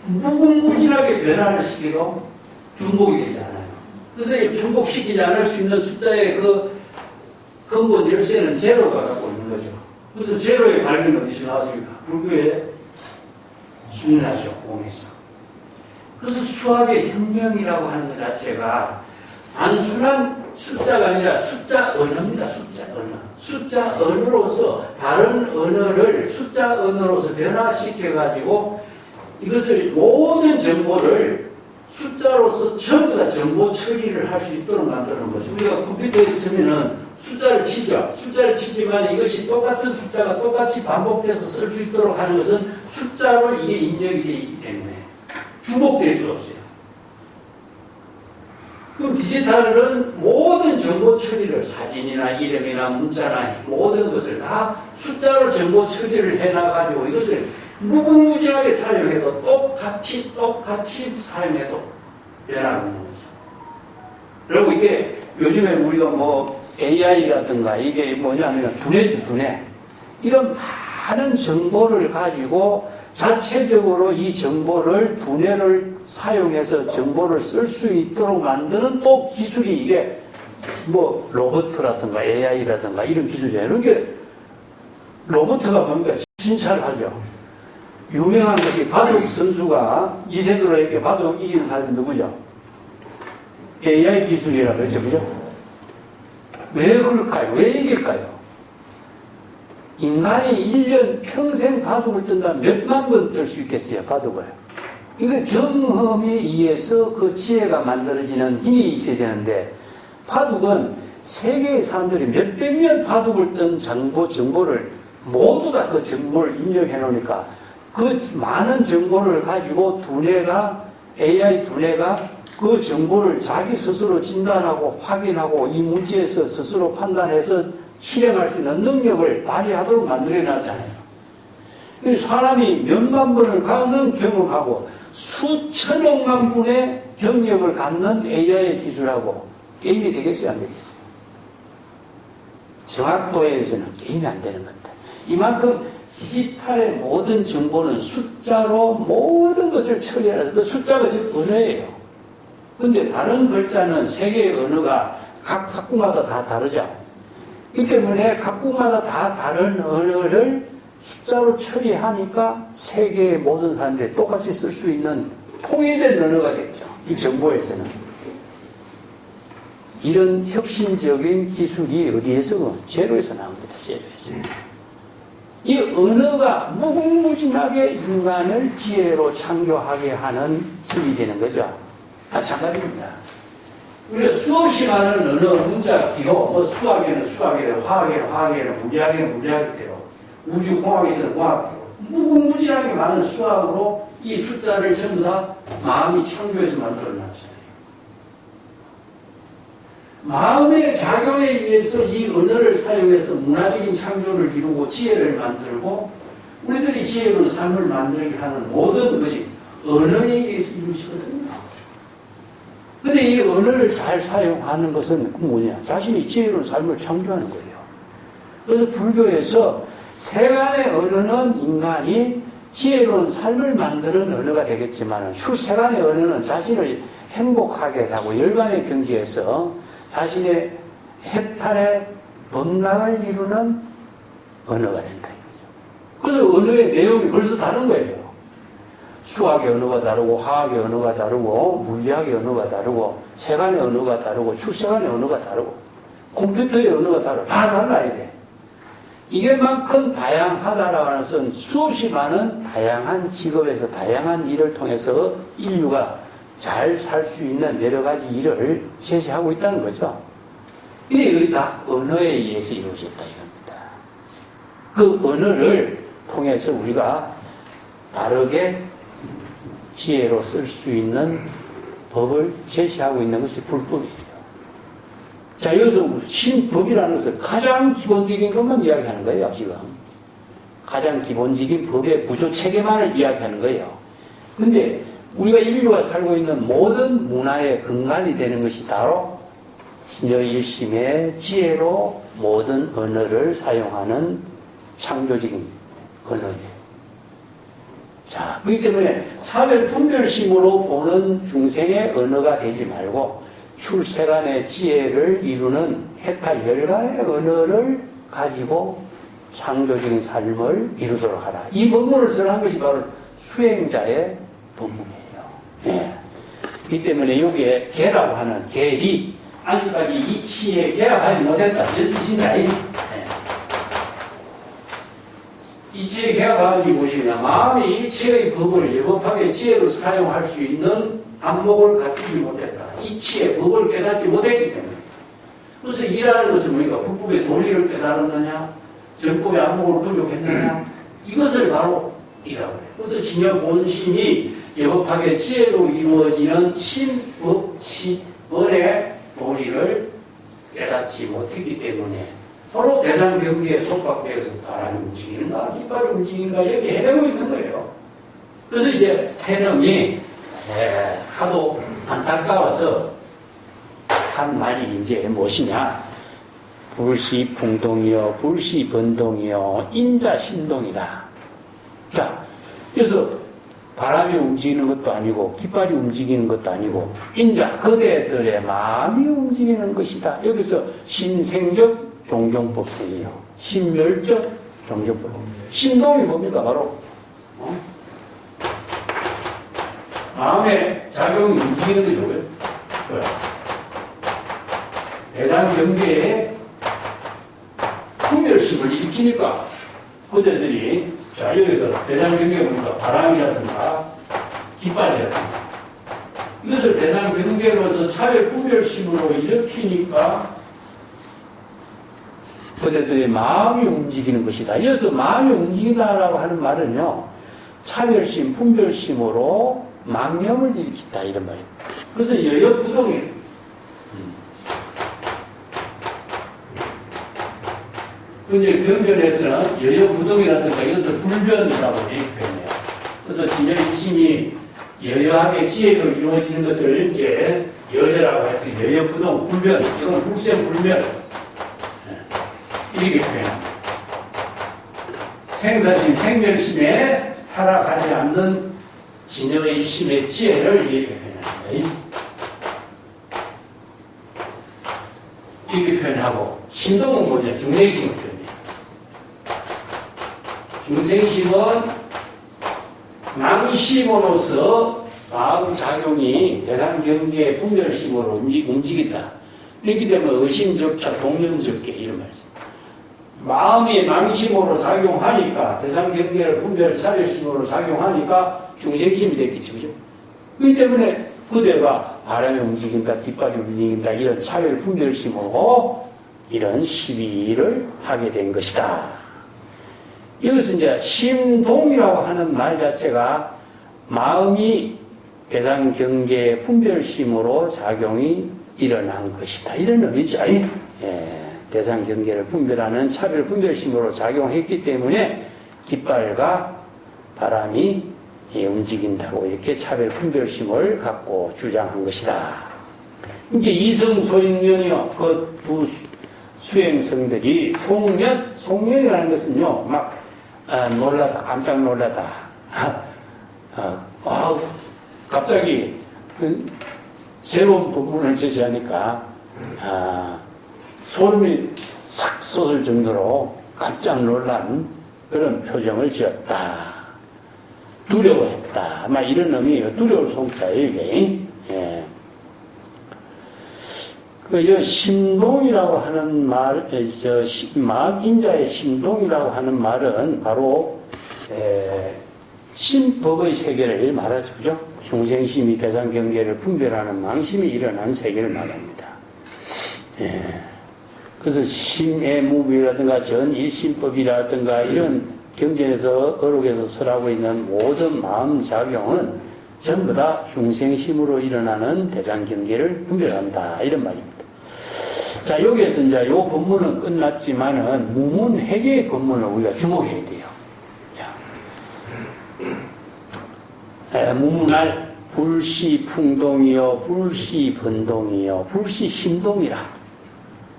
무궁무진하게 변화를 시키고 중복이 되지 않아요. 그래서 이 중복시키지 않을 수 있는 숫자의 그 근본 열쇠는 제로가 갖고 있는 거죠. 그래서 제로의 발견은 어디서 나왔습니까? 불교의 순라죠, 공에서. 그래서 수학의 혁명이라고 하는 것 자체가 단순한 숫자가 아니라 숫자 언어입니다. 숫자 언어. 숫자 언어로서 다른 언어를 숫자 언어로서 변화시켜가지고 이것을 모든 정보를 숫자로서 전부 다 정보 처리를 할 수 있도록 만드는 거죠. 우리가 컴퓨터에 있으면은 숫자를 치죠. 숫자를 치지만 이것이 똑같은 숫자가 똑같이 반복돼서 쓸 수 있도록 하는 것은 숫자로 이게 입력이 되어 있기 때문에 중복될 수 없어요. 그럼 디지털은 모든 정보 처리를 사진이나 이름이나 문자나 모든 것을 다 숫자로 정보 처리를 해놔가지고 이것을 무궁무진하게 사용해도 똑같이 사용해도 변하는 거죠. 그리고 이게 요즘에 우리가 뭐 AI라든가 이게 뭐냐면 두뇌죠, 두뇌. 이런 많은 정보를 가지고 자체적으로 이 정보를 두뇌를 사용해서 정보를 쓸 수 있도록 만드는 또 기술이 이게 뭐 로봇이라든가 AI라든가 이런 기술이에요. 이런 게 로봇가 뭡니까? 진찰하죠. 유명한 것이 바둑 선수가 이세돌에게 바둑 이긴 사람이 누구죠? AI 기술이라고 했죠. 그죠? 왜 그럴까요? 왜 이길까요? 인간이 1년 평생 바둑을 뜬다면 몇만 번 뜰 수 있겠어요, 바둑을. 이거 경험에 의해서 그 지혜가 만들어지는 힘이 있어야 되는데, 바둑은 세계의 사람들이 몇백 년 바둑을 뜬 정보를 모두 다 그 정보를 입력해 놓으니까 그 많은 정보를 가지고 AI 두뇌가 그 정보를 자기 스스로 진단하고 확인하고 이 문제에서 스스로 판단해서 실행할 수 있는 능력을 발휘하도록 만들어 놨잖아요. 사람이 몇만 번을 가는 경험하고 수천억만 분의 경력을 갖는 AI 기술하고 게임이 되겠어요, 안 되겠어요? 정확도에서는 게임이 안 되는 겁니다. 이만큼 디지털의 모든 정보는 숫자로 모든 것을 처리하라서 그 숫자가 즉 언어예요. 근데 다른 글자는 세계의 언어가 각국마다 다 다르죠. 이 때문에 각국마다 다 다른 언어를 숫자로 처리하니까 세계의 모든 사람들이 똑같이 쓸 수 있는 통일된 언어가 됐죠. 이 정보에서는. 이런 혁신적인 기술이 어디에서? 제로에서 나옵니다. 제로에서. 이 언어가 무궁무진하게 인간을 지혜로 창조하게 하는 힘이 되는 거죠. 마찬가지입니다. 우리가 수없이 많은 언어, 문자, 기호, 수학에는 수학이대로, 화학에는 화학이대로, 물리학에는 물리학이대로, 우주공학에서는 공학대로, 무궁무진하게 많은 수학으로 이 숫자를 전부 다 마음이 창조해서 만들어놨잖아요. 마음의 작용에 의해서 이 언어를 사용해서 문화적인 창조를 이루고 지혜를 만들고 우리들이 지혜로운 삶을 만들게 하는 모든 것이 언어에 의해서 이루어지거든요. 근데 이 언어를 잘 사용하는 것은 뭐냐? 자신이 지혜로운 삶을 창조하는 거예요. 그래서 불교에서 세간의 언어는 인간이 지혜로운 삶을 만드는 언어가 되겠지만 출세간의 언어는 자신을 행복하게 하고 열반의 경지에서 자신의 해탈의 범람을 이루는 언어가 된다. 그래서 언어의 내용이 벌써 다른 거예요. 수학의 언어가 다르고 화학의 언어가 다르고 물리학의 언어가 다르고 세간의 언어가 다르고 출세간의 언어가 다르고 컴퓨터의 언어가 다르고 다 달라야 돼. 이게만큼 다양하다라고 하는 것은 수없이 많은 다양한 직업에서 다양한 일을 통해서 인류가 잘 살 수 있는 여러 가지 일을 제시하고 있다는 거죠. 이게 다 언어에 의해서 이루어졌다 이겁니다. 그 언어를 통해서 우리가 바르게 지혜로 쓸 수 있는 법을 제시하고 있는 것이 불법이에요. 자, 여기서 신법이라는 것은 가장 기본적인 것만 이야기하는 거예요, 지금. 가장 기본적인 법의 구조 체계만을 이야기하는 거예요. 근데 우리가 인류가 살고 있는 모든 문화의 근간이 되는 것이 바로 신여일심의 지혜로 모든 언어를 사용하는 창조적인 언어예요. 자, 그렇기 때문에 차별분별심으로 보는 중생의 언어가 되지 말고 출세간의 지혜를 이루는 해탈 열간의 언어를 가지고 창조적인 삶을 이루도록 하라. 이 법문을 써한 것이 바로 수행자의 법문이에요. 예. 이 때문에 여기에 개라고 하는 개리, 아직까지 이치에 개합하지 못했다. 이런 뜻인가? 예. 이치에 개합하지 무엇이냐? 마음이 일체의 법을 예법하게 지혜로 사용할 수 있는 안목을 갖추지 못했다. 이치의 법을 깨닫지 못했기 때문에. 그래서 일하는 것은 뭡니까? 불법의 도리를 깨달았느냐? 정법의 안목을 부족했느냐? 이것을 바로 이라고 해요. 그래서 신여 본심이 예법하게 지혜로 이루어지는 신법시번의 도리를 깨닫지 못했기 때문에 바로 대상 경계에 속박되어서 바람이 움직이는가 깃발이 움직이는가 여기 헤매고 있는 거예요. 그래서 이제 해넘이 하도 안타까워서 한 말이 이제 무엇이냐? 불시 풍동이요 불시 번동이요 인자 신동이다. 자, 그래서 바람이 움직이는 것도 아니고 깃발이 움직이는 것도 아니고 인자 그대들의 마음이 움직이는 것이다. 여기서 신생적 종종법성이요 신멸적 종종법. 신동이 뭡니까? 바로 마음의 작용이 움직이는 거죠. 대상 경계에 분별심을 일으키니까 그대들이 자 여기서 대상 경계에 보니까 바람이라든가 깃발이라든가 이것을 대상 경계로서 차별 분별심으로 일으키니까 그대들의 마음이 움직이는 것이다. 이어서 마음이 움직인다라고 하는 말은요, 차별심, 분별심으로 망념을 일으킨다 이런 말이에요. 그래서 여여부동이에요. 근데 경전에서는 여여부동이라든가 이것을 불변이라고 이렇게 표현해요. 그래서 진열 일심이 여여하게 지혜로 이루어지는 것을 이제 여여라고 해서 여여부동, 불변, 이건 불생불멸 이렇게 표현합니다. 생사심, 생멸심에 타락하지 않는 진여일심의 지혜를 이렇게 표현합니다. 이렇게 표현하고 심동은 뭐냐? 중생심을 표현해요. 중생심은 망심으로서 마음 작용이 대상 경계의 분별심으로 움직인다. 그렇기 때문에 의심적자, 동념적계 이런 말씀. 마음이 망심으로 작용하니까 대상 경계를 분별 차별심으로 작용하니까 중생심이 됐겠죠. 그죠? 그렇기 때문에 그대가 바람이 움직인다, 깃발이 움직인다 이런 차별 분별심으로 이런 시비를 하게 된 것이다. 이것은 이제 심동이라고 하는 말 자체가 마음이 대상 경계의 분별심으로 작용이 일어난 것이다. 이런 의미죠. 예. 대상 경계를 분별하는 차별 분별심으로 작용했기 때문에 깃발과 바람이 움직인다고 이렇게 차별 분별심을 갖고 주장한 것이다. 이제 이성 소인면이요. 그 두 수행성들이 송면이라는 것은요, 막 놀라다, 깜짝 놀라다. 갑자기 새로운 법문을 제시하니까 소름이 싹 솟을 정도로 깜짝 놀란 그런 표정을 지었다. 두려워했다. 막 이런 의미예요. 두려울 송자예요, 이게. 예. 그 심동이라고 하는 말, 마음 인자의 심동이라고 하는 말은 바로 심법의 세계를 말하죠, 그죠? 중생심이 대상 경계를 분별하는 망심이 일어난 세계를 말합니다. 예. 그래서 심의 무비라든가 전일심법이라든가 이런 경전에서 어록에서 설하고 있는 모든 마음 작용은 전부 다 중생심으로 일어나는 대상 경계를 분별한다 이런 말입니다. 자, 여기에서 이제 요 법문은 끝났지만은 무문회계의 법문을 우리가 주목해야 돼요. 무문할 불시풍동이요, 불시번동이요, 불시심동이라.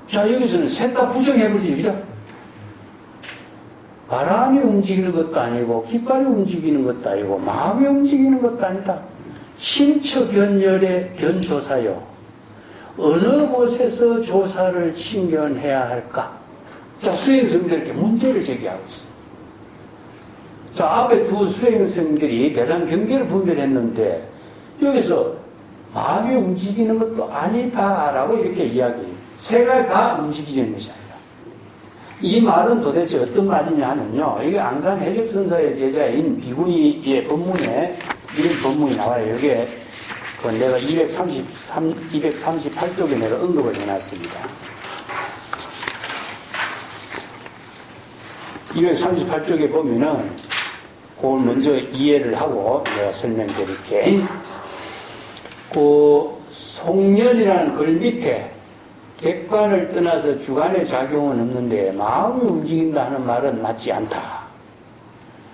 자, 여기서는 셋 다 부정해버리죠, 그죠? 바람이 움직이는 것도 아니고, 깃발이 움직이는 것도 아니고, 마음이 움직이는 것도 아니다. 심처견열의 견조사요. 어느 곳에서 조사를 친견해야 할까? 자, 수행성들에게 문제를 제기하고 있어요. 자, 앞에 두 수행성들이 대상 경계를 분별했는데, 여기서 마음이 움직이는 것도 아니다라고 이렇게 이야기해요. 세가 다 움직이는 것이 아니라. 이 말은 도대체 어떤 말이냐 하면요. 이게 앙산 해적선사의 제자인 비구니의 법문에 이런 법문이 나와요. 이게 그 내가 238쪽에 내가 언급을 해놨습니다. 238쪽에 보면은 그걸 먼저 이해를 하고 내가 설명드릴게. 그 송년이라는 글 밑에 객관을 떠나서 주관의 작용은 없는데 마음이 움직인다 하는 말은 맞지 않다.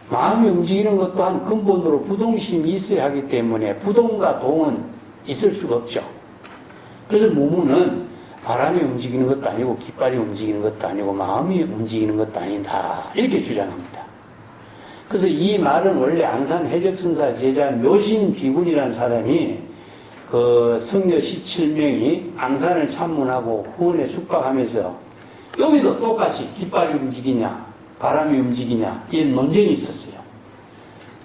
마음이 움직이는 것 또한 근본으로 부동심이 있어야 하기 때문에 부동과 동은 있을 수가 없죠. 그래서 무문은 바람이 움직이는 것도 아니고 깃발이 움직이는 것도 아니고 마음이 움직이는 것도 아니다. 이렇게 주장합니다. 그래서 이 말은 원래 앙산 해적선사 제자 묘신 비군이라는 사람이 그 성녀 17명이 앙산을 참문하고 후원에 숙박하면서 여기도 똑같이 깃발이 움직이냐 바람이 움직이냐 이런 논쟁이 있었어요.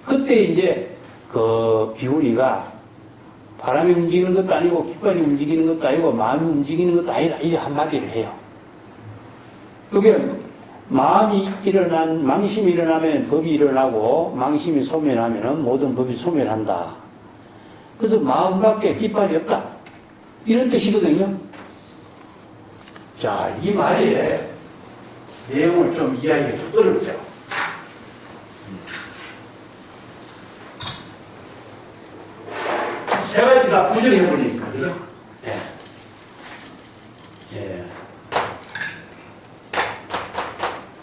그때 이제 그 비구니가 바람이 움직이는 것도 아니고 깃발이 움직이는 것도 아니고 마음이 움직이는 것도 아니다. 이래 한마디를 해요. 그게 망심이 일어나면 법이 일어나고 망심이 소멸하면 모든 법이 소멸한다. 그래서 마음밖에 깃발이 없다. 이런 뜻이거든요. 자, 이 말에 내용을 좀 이해하기가 좀 어렵죠. 세 가지 다 부정해버리니까, 그죠? 예. 예.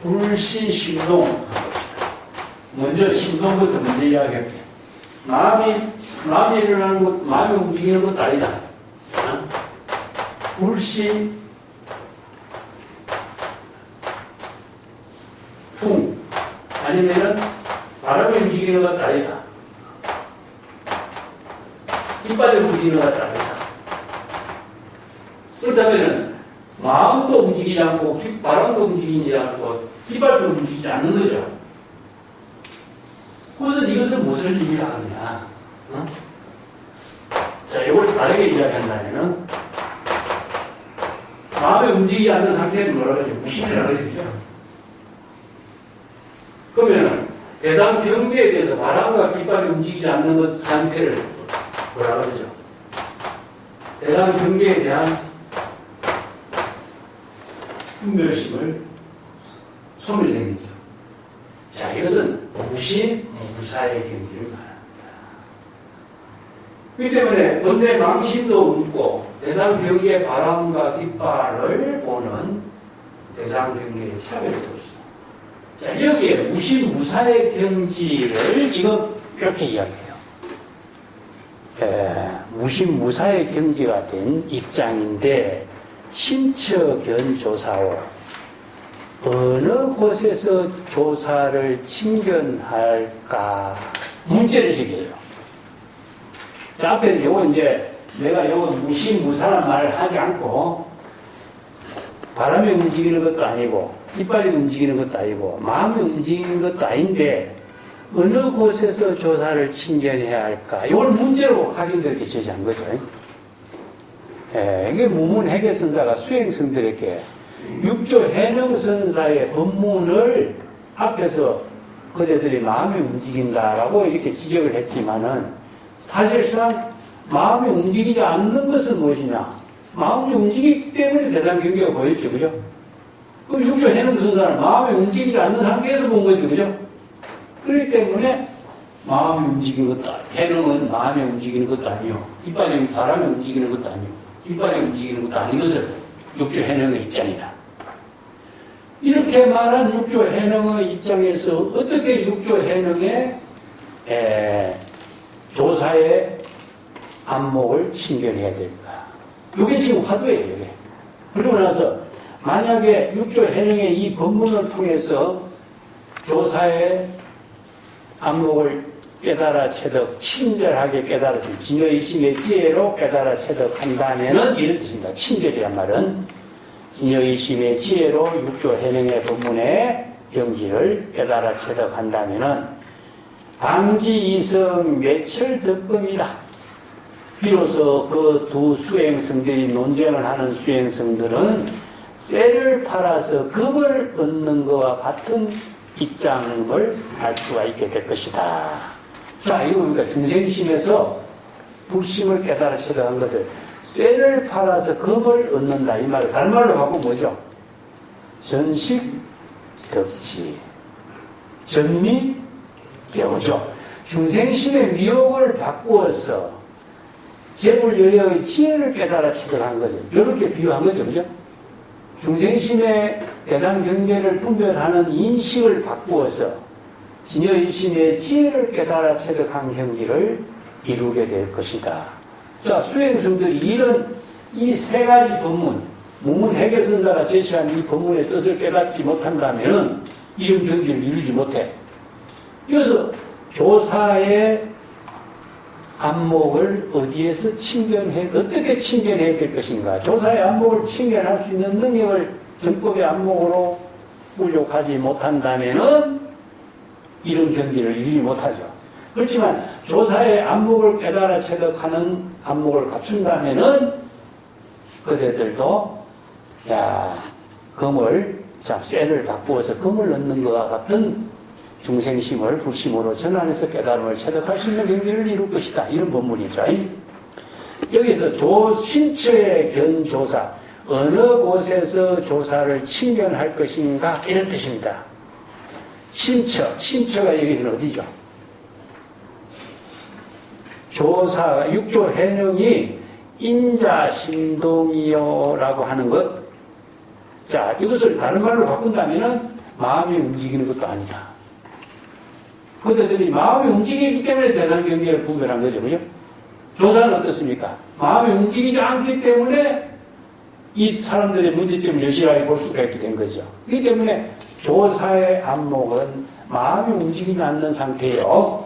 불신, 심동. 먼저 심동부터 먼저 이야기할게요. 마음이 일어나는 것, 마음이 움직이는 것도 아니다. 어? 불신, 풍. 아니면은 바람이 움직이는 것도 아니다. 깃발이 움직이는 것도 아니다. 그렇다면 마음도 움직이지 않고 바람도 움직이지 않고 깃발도 움직이지 않는 거죠. 그것은 이것을 무엇을 의미하느냐? 어? 자, 이걸 다르게 이야기한다면은 마음이 움직이지 않는 상태는 뭐라 그러죠? 무심이라고 그러죠. 그러면 대상 경계에 대해서 바람과 깃발이 움직이지 않는 것 상태를 뭐라 그러죠? 대상 경계에 대한 분별심을 소멸된 거죠. 자, 이것은 무심, 무사의 경지를 말합니다. 그렇기 때문에 본래 망심도 없고 대상 경계의 바람과 깃발을 보는 대상 경계의 차별도 없어. 자, 여기에 무심, 무사의 경지를 이렇게 이야기해요. 무심, 무사의 경지가 된 입장인데 심처견조사오 어느 곳에서 조사를 친견할까? 문제를 제기해요. 자, 앞에 요거 이제 내가 요거 무심무사란 말을 하지 않고 바람이 움직이는 것도 아니고 깃발이 움직이는 것도 아니고 마음이 움직이는 것도 아닌데 어느 곳에서 조사를 친견해야 할까? 이걸 문제로 확인되게 제시한 거죠. 이게 무문해계선사가 수행성들에게 육조 해능선사의 법문을 앞에서 그대들이 마음이 움직인다라고 이렇게 지적을 했지만은 사실상 마음이 움직이지 않는 것은 무엇이냐? 마음이 움직이기 때문에 대상 경계가 보였죠. 그죠? 그 육조 해능선사는 마음이 움직이지 않는 상태에서 본 거죠. 그죠? 그렇기 때문에 마음이 움직이는 것도 해능은 마음이 움직이는 것도 아니요. 깃발이 바람이 움직이는 것도 아니요. 깃발이 움직이는 것도 아닌 것을 육조 해능의 입장이다. 이렇게 말한 육조 해능의 입장에서 어떻게 육조 해능의 조사의 안목을 친견해야 될까? 이게 지금 화두예요. 이게. 그러고 나서 만약에 육조 해능의 이 법문을 통해서 조사의 안목을 깨달아 체득, 친절하게 깨달아 진여의심의 지혜로 깨달아 체득한다면은 이런 뜻입니다. 친절이란 말은 진여의심의 지혜로 육조 해능의 법문의 경지를 깨달아 체득한다면은 방지 이성 매철 득금이다. 비로소 그 두 수행성들이 논쟁을 하는 수행성들은 쇠를 팔아서 금을 얻는 것과 같은 입장을 알 수가 있게 될 것이다. 자, 이거 뭡니까? 중생심에서 불심을 깨달아 체득한 것을 쇠를 팔아서 금을 얻는다. 이 말을 다른 말로 바꾸면 뭐죠? 전식 덕지 전미 배우죠. 중생심의 미혹을 바꾸어서 재불여력의 지혜를 깨달아 체득한 것을 이렇게 비유한 거죠. 그죠? 중생심의 대상 경계를 분별하는 인식을 바꾸어서 진여일심의 지혜를 깨달아 체득한 경지를 이루게 될 것이다. 자, 수행성들이 이런 이 세 가지 법문, 무문해계선사가 제시한 이 법문의 뜻을 깨닫지 못한다면 이런 경지를 이루지 못해. 그래서 조사의 안목을 어디에서 어떻게 친견해야 될 것인가? 조사의 안목을 친견할 수 있는 능력을 정법의 안목으로 부족하지 못한다면은 이런 경지를 이루지 못하죠. 그렇지만 조사의 안목을 깨달아 체득하는 안목을 갖춘다면은 그대들도 야 금을 자 쇠를 바꾸어서 금을 넣는 것과 같은 중생심을 불심으로 전환해서 깨달음을 체득할 수 있는 경지를 이룰 것이다. 이런 법문이죠. 여기서 신처의 견조사, 어느 곳에서 조사를 친견할 것인가 이런 뜻입니다. 신처가 여기서는 어디죠? 조사, 육조 해능이 인자신동이요라고 하는 것. 자, 이것을 다른 말로 바꾼다면은 마음이 움직이는 것도 아니다. 그들이 마음이 움직이기 때문에 대상경계를 구별한 거죠. 그죠? 조사는 어떻습니까? 마음이 움직이지 않기 때문에 이 사람들의 문제점을 여실하게 볼 수가 있게 된 거죠. 그렇기 때문에 조사의 안목은 마음이 움직이지 않는 상태예요.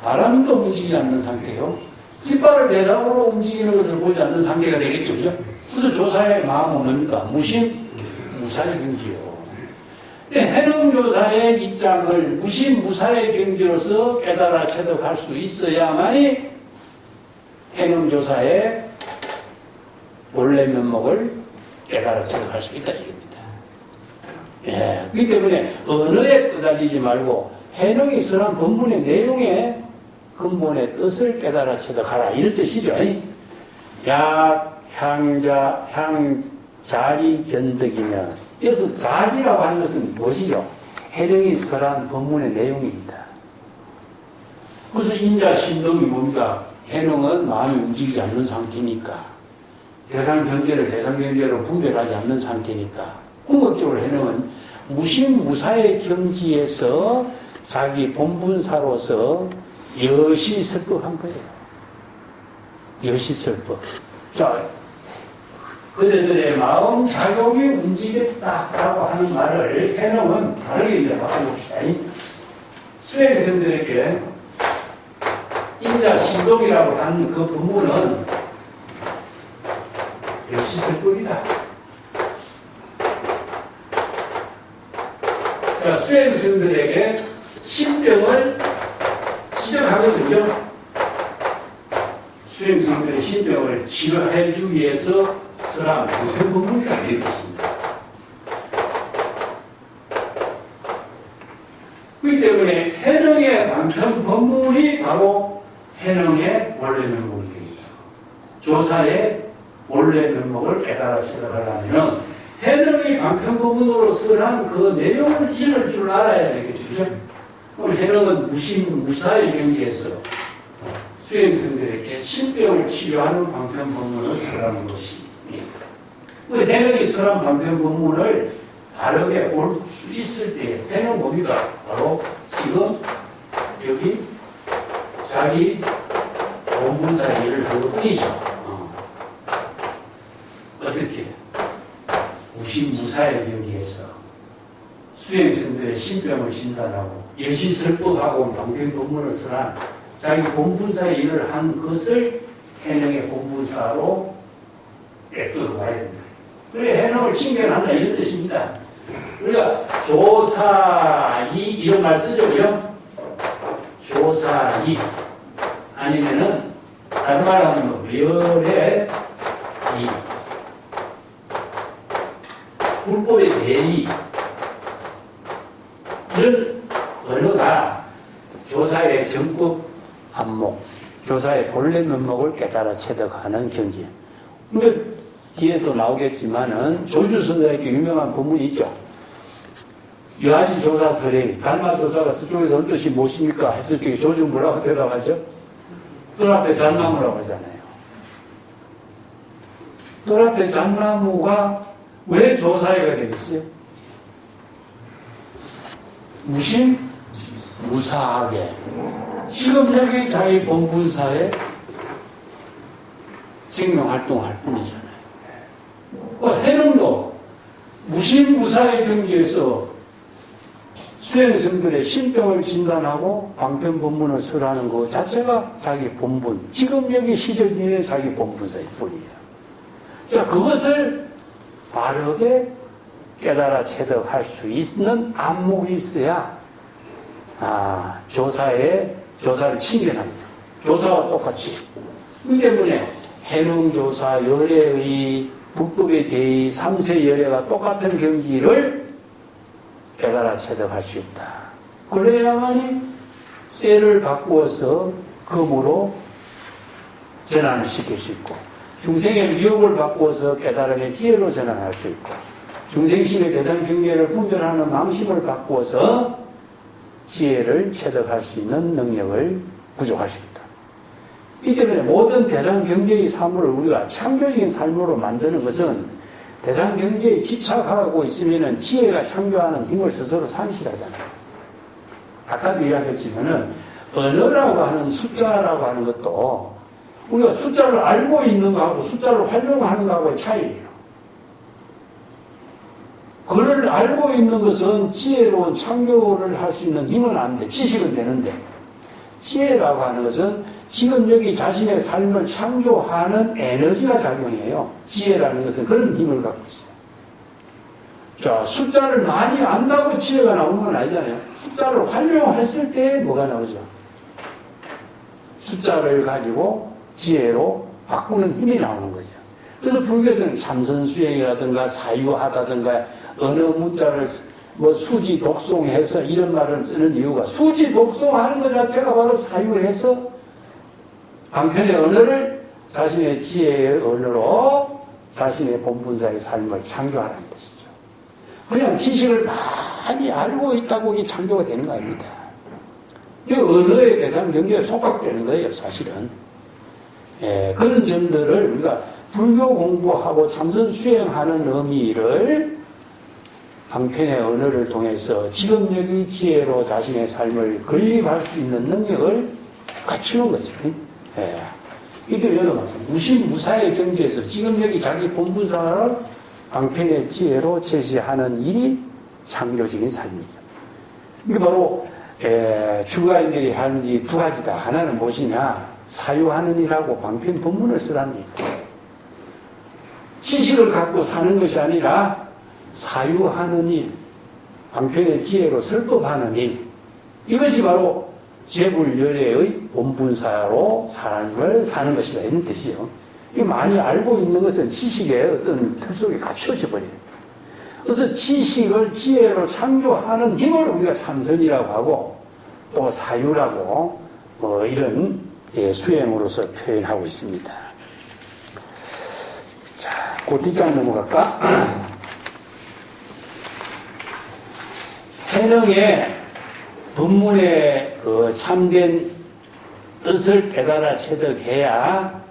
바람도 움직이지 않는 상태예요. 깃발을 대상으로 움직이는 것을 보지 않는 상태가 되겠죠. 그죠? 그래서 조사의 마음은 뭡니까? 무사의 경지요. 해능조사의 입장을 무사의 경지로서 깨달아 체득할 수 있어야만이 해능조사의 본래 면목을 깨달아 체득할 수 있다 이겁니다. 예, 그렇기 때문에 언어에 끄달리지 말고 해능이 설한 본문의 내용에 근본의 뜻을 깨달아 체득하라 이런 뜻이죠. 약, 향자, 자리, 견득이며 여기서 자리라고 하는 것은 무엇이죠? 해령이 설한 본문의 내용입니다. 그래서 인자, 신동이 뭡니까? 해령은 마음이 움직이지 않는 상태니까 대상경계로 분별하지 않는 상태니까 궁극적으로 해령은 무심무사의 경지에서 자기 본분사로서 여시설법한 거예요. 여시설법. 자, 그들의 마음 작용이 움직였다라고 하는 말을 해놓은 다르게 이제 바꿔봅시다. 수행생들에게 인자신동이라고 하는 그 본문은 여시설법이다. 자, 수행생들에게 신병을 지적하거든요. 수행생들의 신병을 치료해 주기 위해서 설한 그 부분이 되겠습니다. 그렇기 때문에 해능의 방편 법문이 바로 해능의 원래 면목이 됩니다. 조사의 원래 면목을 깨달아 체득하려면 해능의 방편 법문으로 설한 그 내용을 읽을 줄 알아야 되겠죠. 그럼 해능은 무사의 경지에서 수행생들에게 신병을 치료하는 방편 법문을 설하는 것입니다. 그 해능이 설한 방편 법문을 바르게 올 수 있을 때 해능 뭡니까? 바로 지금 여기 자기 본분사 일을 한 것뿐이죠. 어떻게? 무사의 경지에서 수행생들의 신병을 진단하고 여시설법하고 방편 법문을 설한 자기 본분사의 일을 한 것을 해능의 본분사로 꿰뚫어 가야 됩니다. 그래 해능을 칭견한다 이런 뜻입니다. 우리가 조사이 이런 말 쓰죠. 조사이 아니면은 다른 말 하면 멸의 이 불법의 대의 이런 언어가 조사의 정법 안목, 조사의 본래 면목을 깨달아 체득하는 경지. 근데 뒤에 또 나오겠지만은 조주선사에게 유명한 본문이 있죠. 유아시 조사설에 달마 조사가 서쪽에서 온 뜻이 무엇입니까? 했을 적에 조주 뭐라고 대답하죠? 뜰 앞에 잣나무라고 하잖아요. 뜰 앞에 잣나무가 왜 조사회가 되겠어요? 무사하게 시급력이 자기 본분사에 생명활동할 뿐이잖아요. 그 해능도 무사의 경지에서 수행성들의 신병을 진단하고 방편 본문을 설하는 것 자체가 자기 본분, 지금 여기 시절기에 자기 본분사일 뿐이에요. 자, 그것을 바르게 깨달아 체득할 수 있는 안목이 있어야 조사의 조사를 신견합니다. 조사와 똑같이. 이 때문에 해능조사, 열애의 불법에 대해 3세 열애가 똑같은 경지를 깨달아 체득할 수 있다. 그래야만이 쇠를 바꾸어서 금으로 전환을 시킬 수 있고, 중생의 미혹을 바꾸어서 깨달음의 지혜로 전환할 수 있고, 중생심의 대상 경계를 분별하는 망심을 바꾸어서 지혜를 체득할 수 있는 능력을 구족할 수 있다. 이 때문에 모든 대상 경계의 삶을 우리가 창조적인 삶으로 만드는 것은 대상 경계에 집착하고 있으면 지혜가 창조하는 힘을 스스로 상실하잖아요. 아까도 이야기했지만은 언어라고 하는 숫자라고 하는 것도 우리가 숫자를 알고 있는 거하고 숫자를 활용하는 거하고의 차이예요. 그를 알고 있는 것은 지혜로운 창조를 할 수 있는 힘은 안 돼. 지식은 되는데. 지혜라고 하는 것은 지금 여기 자신의 삶을 창조하는 에너지가 작용해요. 지혜라는 것은 그런 힘을 갖고 있어요. 자, 숫자를 많이 안다고 지혜가 나오는 건 아니잖아요. 숫자를 활용했을 때 뭐가 나오죠? 숫자를 가지고 지혜로 바꾸는 힘이 나오는 거죠. 그래서 불교에서는 참선수행이라든가 사유하다든가 어느 문자를 뭐 수지 독송해서 이런 말을 쓰는 이유가 수지 독송하는 것 자체가 바로 사유해서 방편의 언어를 자신의 지혜의 언어로 자신의 본분사의 삶을 창조하라는 뜻이죠. 그냥 지식을 많이 알고 있다고 이게 창조가 되는 거 아닙니다. 이 언어의 대상 경계에 속박되는 거예요, 사실은. 예, 그런 점들을 우리가 불교 공부하고 참선 수행하는 의미를 방편의 언어를 통해서 지금 여기 지혜로 자신의 삶을 건립할 수 있는 능력을 갖추는 거죠. 예. 이들 여러 무시무사의 경지에서 지금 여기 자기 본분사를 방편의 지혜로 제시하는 일이 창조적인 삶이죠. 이게 바로 출가인들이 하는 일이 두 가지다. 하나는 무엇이냐? 사유하는 일하고 방편 본문을 쓰라는 일이다. 지식을 갖고 사는 것이 아니라 사유하는 일, 방편의 지혜로 설법하는 일, 이것이 바로 재불열애의 본분사로 삶을 사는 것이다, 이런 뜻이요. 이 많이 알고 있는 것은 지식의 어떤 틀 속에 갇혀져 버려요. 그래서 지식을 지혜로 창조하는 힘을 우리가 참선이라고 하고 또 사유라고 이런 수행으로서 표현하고 있습니다. 자, 그 뒷장 넘어갈까? 해능의 법문의 참된 뜻을 깨달아 체득해야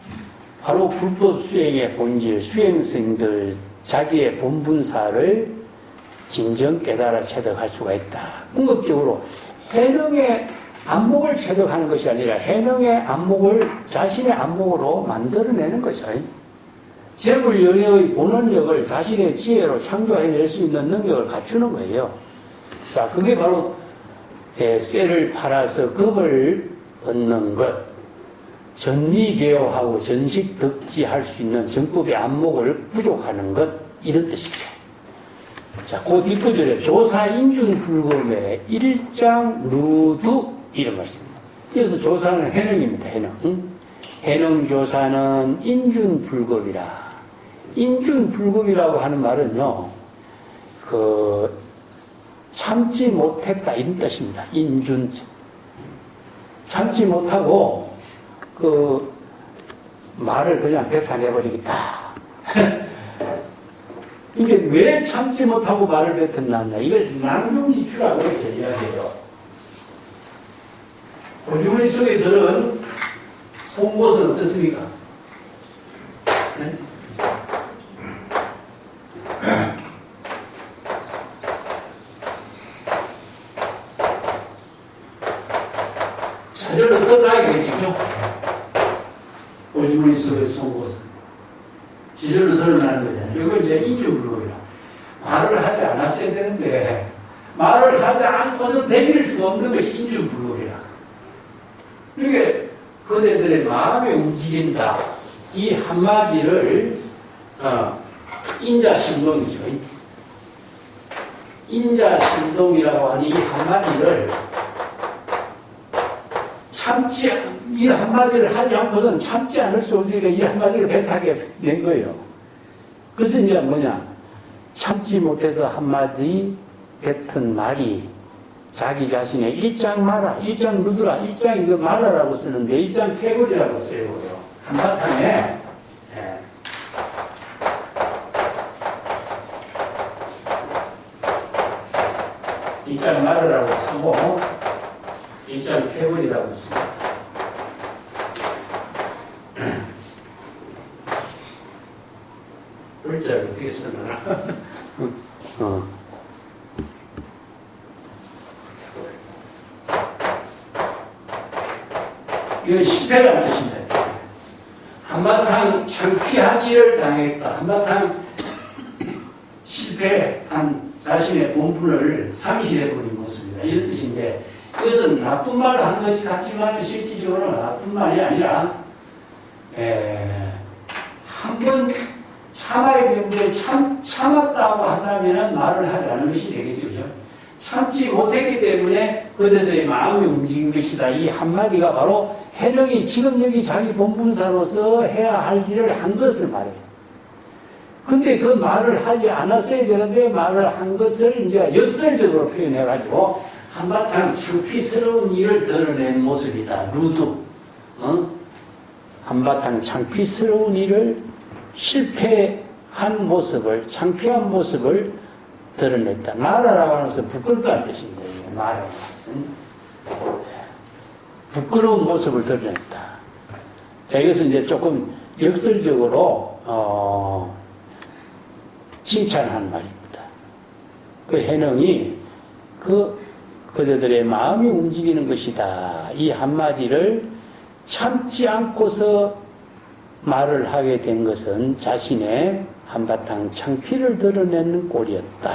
바로 불법 수행의 본질, 수행승들 자기의 본분사를 진정 깨달아 체득할 수가 있다. 궁극적으로 해능의 안목을 체득하는 것이 아니라 해능의 안목을 자신의 안목으로 만들어내는 거죠. 재불열애의 본원력을 자신의 지혜로 창조해낼 수 있는 능력을 갖추는 거예요. 자, 그게 바로 쇠를 팔아서 금을 얻는 것, 전미개요하고 전식덕지할 수 있는 정법의 안목을 부족하는 것, 이런 뜻이죠. 자, 그 뒷구절에 조사인준불검의 일장 누두 이런 말씀입니다. 그래서 조사는 해능입니다. 해능. 해능조사는 인준불검이라. 인준불검이라고 하는 말은요, 참지 못했다 이런 뜻입니다. 인준. 참지 못하고 말을 그냥 뱉어내버리겠다. 이게 왜 참지 못하고 말을 뱉어놨냐. 이걸 낭중지추라고 이렇게 이야기해요. 고주머니 속에 들은 송곳은 어떻습니까? 네? 자절로 드러나야겠죠. 고주머니 속에 송곳은 지절로 드러나는 거잖아요. 이걸 이제 인준불검이라. 말을 하지 않았어야 되는데 말을 하지 않고서 배길 수 없는 것이 인준불검이라. 이게 그대들의 마음에 움직인다. 이 한마디를 인자신동이죠. 인자신동이라고 하는 이 한마디를 이 한마디를 하지 않고서는 참지 않을 수 없으니까 이 한마디를 뱉하게 낸 거예요. 그래서 이제 뭐냐, 참지 못해서 한마디 뱉은 말이 자기 자신의 일장 마라, 일장 루드라, 일장 이거 마라라고 쓰는데 일장 패거리라고 써요. 한바탕에 일장 마라라고 쓰고 일장 패거리라고 씁니다. 글자를 어떻게 쓰느라 이건 실패라는 뜻입니다. 한바탕 창피한 일을 당했다. 한바탕 실패한 자신의 본분을 상실해버린 모습이다. 이런 뜻인데, 그것은 나쁜 말을 한 것이 같지만 실질적으로는 나쁜 말이 아니라 한 번 참아야 되는데 참았다고 한다면 말을 하지 않은 것이 되겠죠. 그죠? 참지 못했기 때문에 그들의 마음이 움직인 것이다. 이 한마디가 바로 해령이 지금 여기 자기 본분사로서 해야 할 일을 한 것을 말해요. 근데 그 말을 하지 않았어야 되는데 말을 한 것을 이제 역설적으로 표현해가지고 한바탕 창피스러운 일을 드러낸 모습이다. 루드. 한바탕 창피스러운 일을 실패한 모습을, 창피한 모습을 드러냈다. 말하라고 하는 것은 부끄럽다는 뜻입니다. 말하라고 하는 것은. 부끄러운 모습을 드러냈다. 자, 이것은 이제 조금 역설적으로, 칭찬한 말입니다. 그 해능이 그들의 마음이 움직이는 것이다. 이 한마디를 참지 않고서 말을 하게 된 것은 자신의 한바탕 창피를 드러내는 꼴이었다.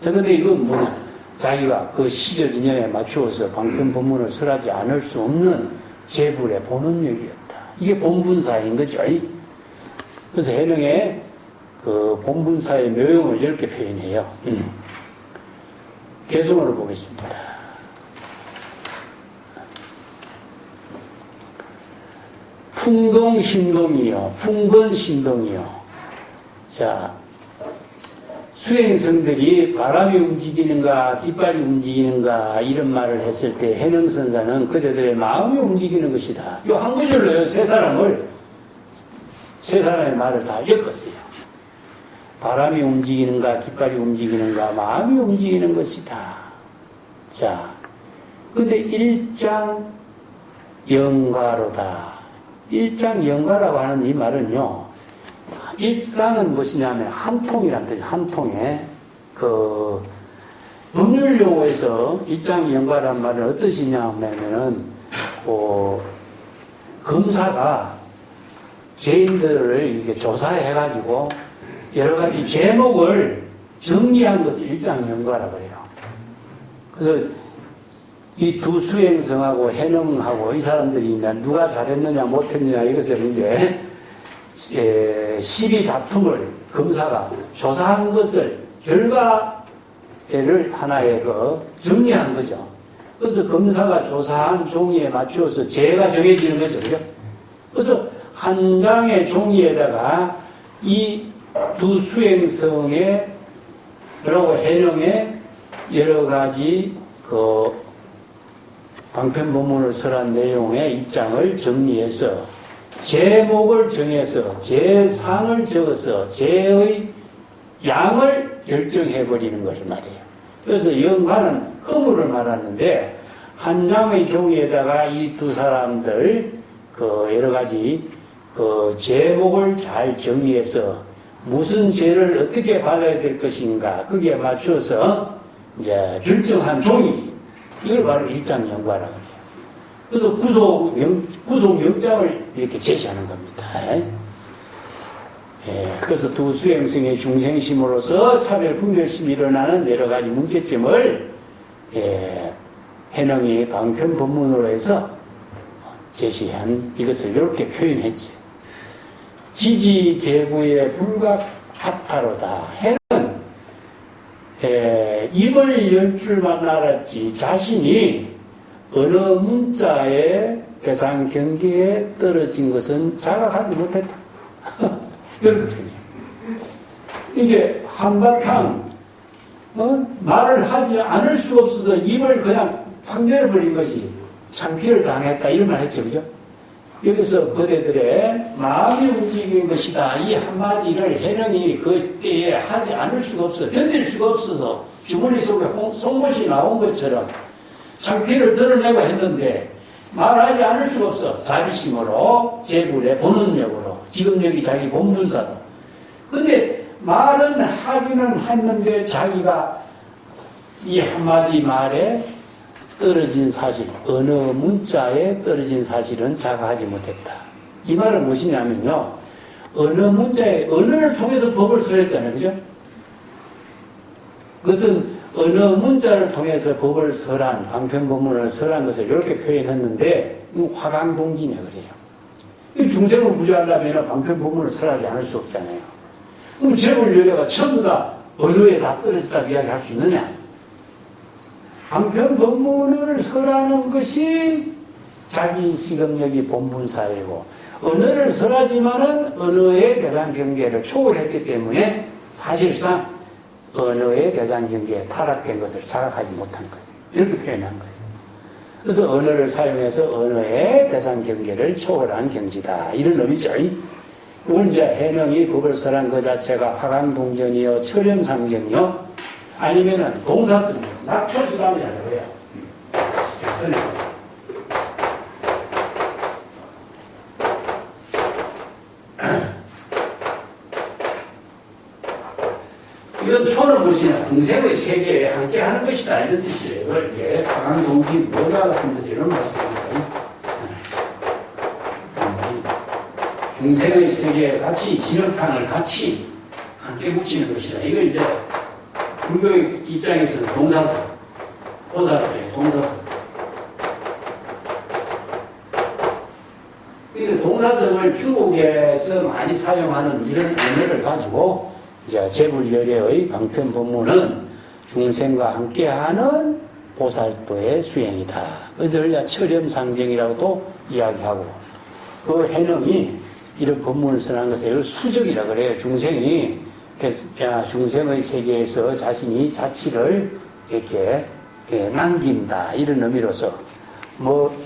자, 근데 이건 뭐냐? 자기가 그 시절 인연에 맞추어서 방편법문을 설하지 않을 수 없는 재불의 본원력이었다. 이게 본분사인 거죠. 그래서 해능의 그 본분사의 묘용을 이렇게 표현해요. 개성으로 보겠습니다. 풍동심동이요. 풍건심동이요. 자, 수행성들이 바람이 움직이는가 깃발이 움직이는가 이런 말을 했을 때 해능선사는 그들의 마음이 움직이는 것이다. 이 한 구절로요. 세 사람의 말을 다 엮었어요. 바람이 움직이는가 깃발이 움직이는가 마음이 움직이는 것이다. 자, 근데 일장 영과로다. 일장영과라고 하는 이 말은요, 일상은 무엇이냐면 한 통이란 뜻이에요. 한 통에 그 법률 용어에서 일장영과란 말은 어떠시냐면은 검사가 죄인들을 이렇게 조사해 가지고 여러 가지 제목을 정리한 것을 일장영과라고 해요. 그래서 이 두 수행성하고 해능하고 이 사람들이 이제 누가 잘했느냐 못했느냐 이것을 이제 시비 다툼을 검사가 조사한 것을 결과를 하나의 정리한 거죠. 그래서 검사가 조사한 종이에 맞추어서 죄가 정해지는 거죠. 그죠? 그래서 한 장의 종이에다가 이 두 수행성의 그리고 해능의 여러 가지 방편법문을 설한 내용의 입장을 정리해서 제목을 정해서 제상을 적어서 제의 양을 결정해버리는 것을 말해요. 그래서 영과는 허물을 말하는데 한 장의 종이에다가 이 두 사람들 여러 가지 제목을 잘 정리해서 무슨 죄를 어떻게 받아야 될 것인가 거기에 맞추어서 이제 결정한 종이 이걸 바로 일장영과라고 해요. 그래서 구속영장을 이렇게 제시하는 겁니다. 그래서 두 수행성의 중생심으로서 차별 분별심이 일어나는 여러 가지 문제점을 해능이 방편법문으로 해서 제시한 이것을 이렇게 표현했어요. 지지개구의 불각합타로다. 해는 입을 열 줄만 알았지 자신이 어느 문자의 대상 경계에 떨어진 것은 자각하지 못했다. 이렇게 되네요. 이게 한바탕 말을 하지 않을 수가 없어서 입을 그냥 팍 내려버린 것이 창피를 당했다 이런 말 했죠. 그죠? 여기서 그대들의 마음이 움직인 것이다. 이 한마디를 해령이 그때에 하지 않을 수가 없어. 견딜 수가 없어서 주머니 속에 송곳이 나온 것처럼 창피를 드러내고 했는데 말하지 않을 수가 없어. 자비심으로, 제불의 본원력으로, 지금 여기 자기 본분사로. 근데 말은 하기는 했는데 자기가 이 한마디 말에 떨어진 사실, 어느 문자에 떨어진 사실은 자각하지 못했다. 이 말은 무엇이냐면요. 어느 문자에, 언어를 통해서 법을 설했잖아요. 그죠? 그것은 어느 문자를 통해서 법을 설한, 방편법문을 설한 것을 이렇게 표현했는데, 화강동진에 그래요. 중생을 구제하려면 방편법문을 설하지 않을 수 없잖아요. 그럼 제불열애가 전부 다 언어에 다 떨어졌다고 이야기할 수 있느냐? 방편법문을 설하는 것이 자기 시금력이 본분사이고, 언어를 설하지만은 언어의 대상 경계를 초월했기 때문에 사실상 언어의 대상 경계에 타락된 것을 자각하지 못한 거예요. 이렇게 표현한 거예요. 그래서 언어를 사용해서 언어의 대상 경계를 초월한 경지다. 이런 의미죠. 이건 이제 해명이 법을 설한 그 자체가 화강동전이요, 철형상정이요, 아니면은 동사쓰기요, 낙초수담이라고 해요. 이건 초는 무엇이냐? 중생의 세계에 함께 하는 것이다. 이런 뜻이에요. 이걸 이게 화강동지 뭐가 같은 뜻이 이런 말씀입니다. 중생의 세계에 같이 진흙탕을 같이 함께 묻히는 것이다. 이걸 이제 불교의 입장에서는 동사스, 보살의 동사스. 그런데 동사성을 중국에서 많이 사용하는 이런 언어를 가지고 이제 제불열애의 방편법문은 중생과 함께하는 보살도의 수행이다. 그래서 철염상정이라고도 이야기하고, 그 해능이 이런 법문을 선한 것을 이걸 수적이라 그래요. 중생이 중생의 세계에서 자신이 자치를 이렇게 남긴다 이런 의미로서 뭐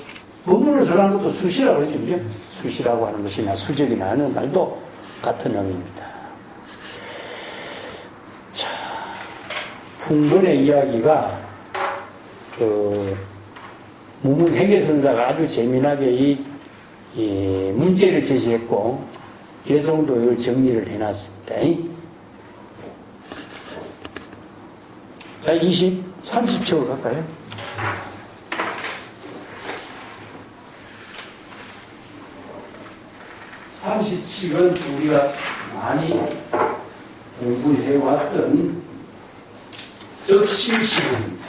법문을 선한 것도 수시라고 그랬죠. 그죠? 수시라고 하는 것이나 수적이나 하는 말도 같은 의미입니다. 자, 풍번의 이야기가 무문회계선사가 아주 재미나게 이 문제를 제시했고 개성도 이걸 정리를 해놨습니다. 자, 30초 갈까요? (37은) 우리가 많이 공부해왔던 적실시입니다.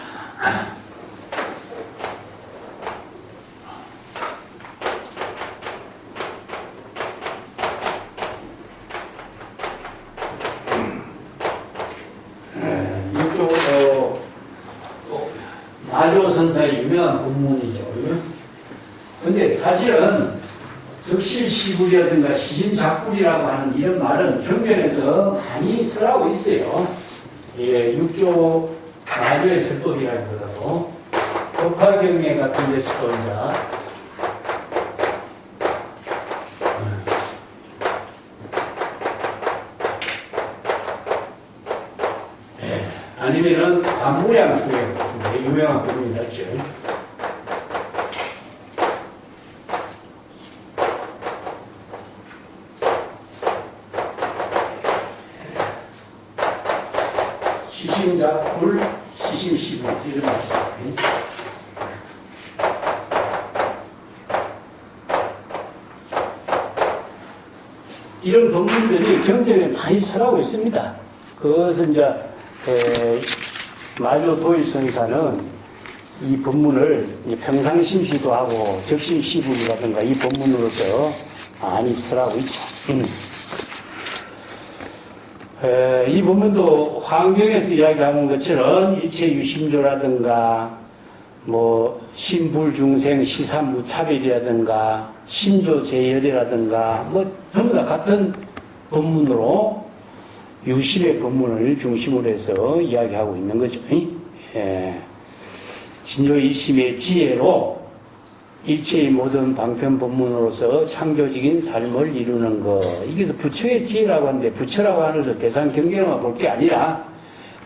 마조선사의 유명한 본문이죠. 근데 사실은 적실시불이라든가 시신작불이라고 하는 이런 말은 경전에서 많이 쓰라고 있어요. 예, 6조 마조의 설법이라기보다도 법화경례 같은 데서도 이제 아니면은 단무량수행 같은 유명한 부분이 있죠. 시심작불, 시심시불 이런 말씀입니다. 이런 법문들이 경전에 많이 쓰라고 있습니다. 그것은 이제 마조 도일선사는 이 법문을 평상심시도 하고 적심시불이라든가 이 법문으로서 많이 쓰라고 있죠. 이 법문도 환경에서 이야기하는 것처럼 일체 유심조라든가 신불중생 시사무차별이라든가 신조제열이라든가 전부 다 같은 법문으로 유심의 법문을 중심으로 해서 이야기하고 있는 거죠. 진조 일심의 지혜로 일체의 모든 방편 법문으로서 창조적인 삶을 이루는 것. 이게 부처의 지혜라고 하는데, 부처라고 하는 것을 대상 경계로만 볼 게 아니라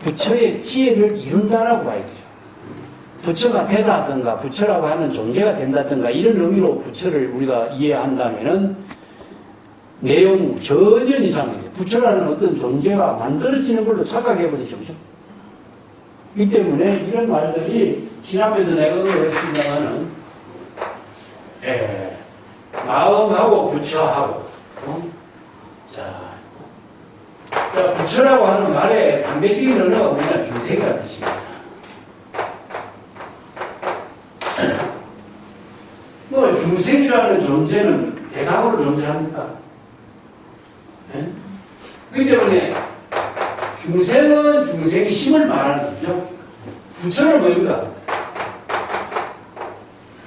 부처의 지혜를 이룬다라고 봐야 돼요. 부처가 되다든가 부처라고 하는 존재가 된다든가 이런 의미로 부처를 우리가 이해한다면은 내용 전혀 이상해요. 부처라는 어떤 존재가 만들어지는 걸로 착각해버리죠. 그죠? 이 때문에 이런 말들이 지난번에도 내가 그랬습니다만은 마음하고 부처하고 자, 부처라고 하는 말의 상대적인 언어가 뭐냐? 중생이라는 뜻입니다. 중생이라는 존재는 대상으로 존재합니까? 그렇기 때문에 중생은 중생의 힘을 말하는 거죠. 부처는 뭡니까?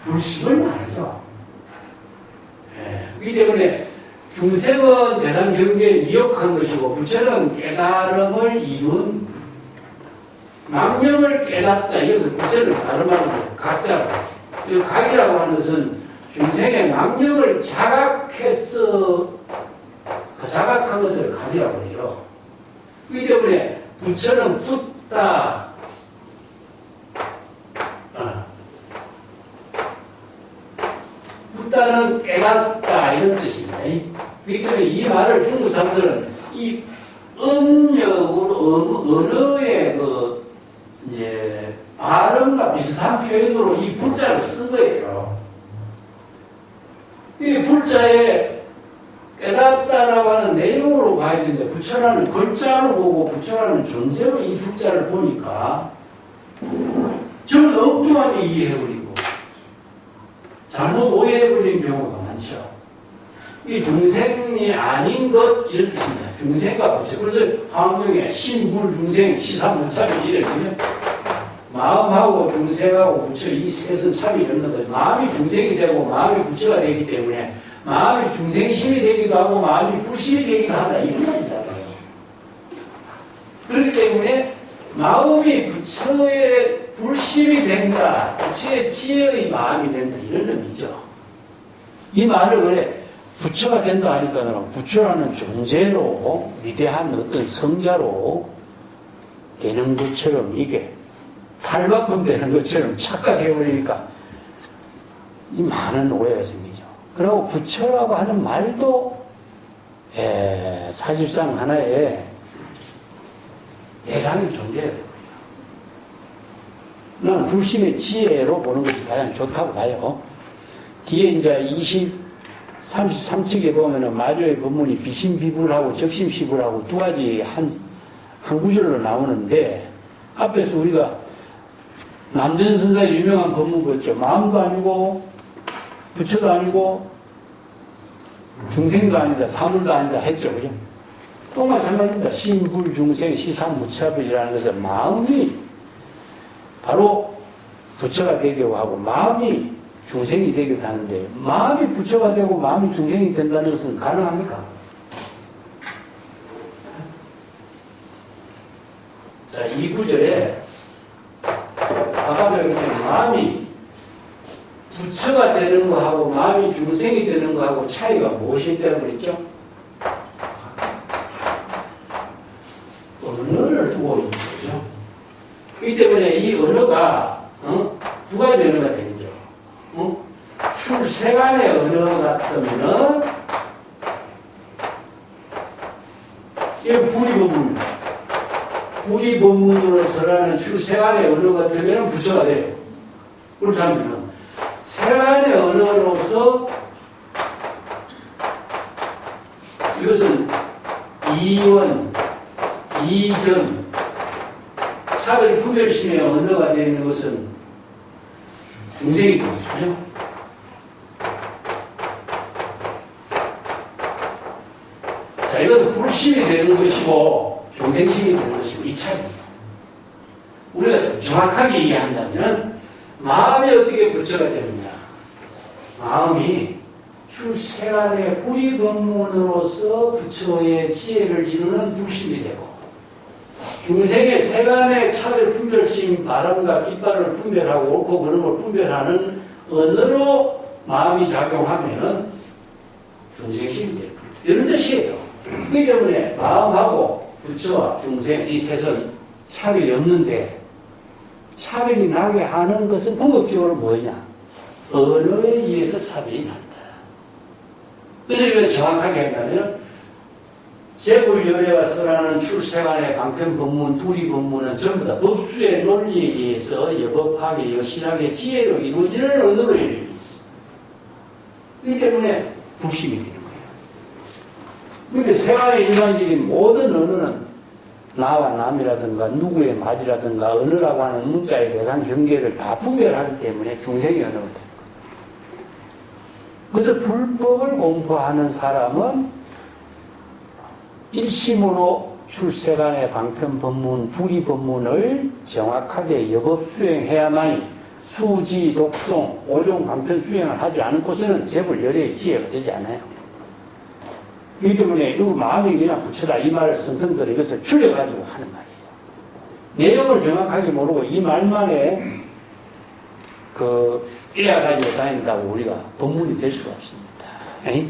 불심을 말하죠. 그렇기 때문에 중생은 대상 경계에 미혹한 것이고 부처는 깨달음을 이룬 망념을 깨닫다. 이것을 부처를 다른 말로 각자라고. 이 각이라고 하는 것은 중생의 망념을 자각한 것을 각이라고 해요. 그렇기 때문에 부처는 붙다. 붙다는 깨닫다 이런 뜻입니다. 그렇기 때문에 이 말을 중국 사람들은 이 음력으로 언어의 발음과 비슷한 표현으로 이 불자를 쓴 거예요. 이 불자에 깨닫다라고 하는 내용으로 봐야 되는데 부처라는 글자로 보고 부처라는 존재로 이 불자를 보니까 저는 엉뚱하게 이해해버리고 잘못 오해해버리는 경우가 많죠. 이 중생이 아닌 것 이런 뜻입니다. 중생과 부처. 그래서 화엄경에 신불중생 시사무차별 이래지면 마음하고 중생하고 부처 이 셋은 참이 있는 거예요. 마음이 중생이 되고 마음이 부처가 되기 때문에 마음이 중생심이 되기도 하고 마음이 불심이 되기도 한다. 이런 말이잖아요. 그렇기 때문에 마음이 부처의 불심이 된다. 부처의 지혜의 마음이 된다. 이런 의미죠. 이 말을 그래 부처가 된다 하니까 부처라는 존재로 위대한 어떤 성자로 되는 것처럼 이게 팔만큼 되는 것처럼 착각해버리니까 이 많은 오해가 생기죠. 그리고 부처라고 하는 말도 사실상 하나의 대상이 존재해야 되고요. 나는 불심의 지혜로 보는 것이 가장 좋다고 봐요. 뒤에 이제 33척에 보면은 마조의 법문이 비심비불하고 적심시불하고 두 가지 한 구절로 나오는데 앞에서 우리가 남전선사의 유명한 법문 그랬죠. 마음도 아니고 부처도 아니고 중생도 아니다 사물도 아니다 했죠. 그죠? 또 마찬가지입니다. 신불중생 시사무차별이라는 것은 마음이 바로 부처가 되기도 하고 마음이 중생이 되기도 하는데 마음이 부처가 되고 마음이 중생이 된다는 것은 가능합니까? 자, 이 구절에 아까도 얘기했지만 마음이 부처가 되는 거하고 마음이 중생이 되는 거하고 차이가 무엇이 있다고 그랬죠? 언어를 두고 있는 거죠. 그렇기 때문에 이 언어가 두 가지 언어가 되겠죠. 출세간의 언어 같으면은 이게 불이법문입니다. 불이법문으로서라는 출세간의 언어 같으면 부처가 돼요. 그렇다면 세간의 언어로서 이것은 이원, 이견, 차별 구별심의 언어가 되는 것은 중생이 되거든요. 자, 이것도 불심이 되는 것이고 중생심이 되는 것이고 이 차이입니다. 우리가 정확하게 얘기한다면 마음이 어떻게 부처가 되느냐? 마음이 출세간의 후리법문으로서 부처의 지혜를 이루는 불심이 되고, 중생의 세간의 차별 분별심, 바람과 깃발을 분별하고 옳고 그름을 분별하는 언어로 마음이 작용하면은 중생심이 됩니다. 이런 뜻이에요. 그렇기 때문에 마음하고 부처와 중생 이 셋은 차별이 없는데, 차별이 나게 하는 것은 궁극적으로 뭐냐? 언어에 의해서 차별이 난다. 그래서 이걸 정확하게 한다면, 제불열애가 써라는 출세간의 방편법문, 두리법문은 전부 다 법수의 논리에 의해서 여법하게, 여신하게, 지혜로 이루어지는 언어로 이루어져 있습니다. 그렇기 때문에 불심이 되는 거예요. 그런데 세간의 일반적인 모든 언어는 나와 남이라든가 누구의 말이라든가 언어라고 하는 문자의 대상 경계를 다 분별하기 때문에 중생의 언어가 됩니다. 그래서 불법을 공부하는 사람은 일심으로 출세간의 방편법문, 불의법문을 정확하게 여법 수행해야만이 수지, 독송, 오종, 방편 수행을 하지 않고서는 제불열애의 지혜가 되지 않아요. 그렇기 때문에 이 마음이 그냥 부처다 이 말을 선생들이 이것을 줄여가지고 하는 말이에요. 내용을 정확하게 모르고 이 말만에 빼앗가지고 다닌다고 우리가 법문이 될 수가 없습니다. 에이?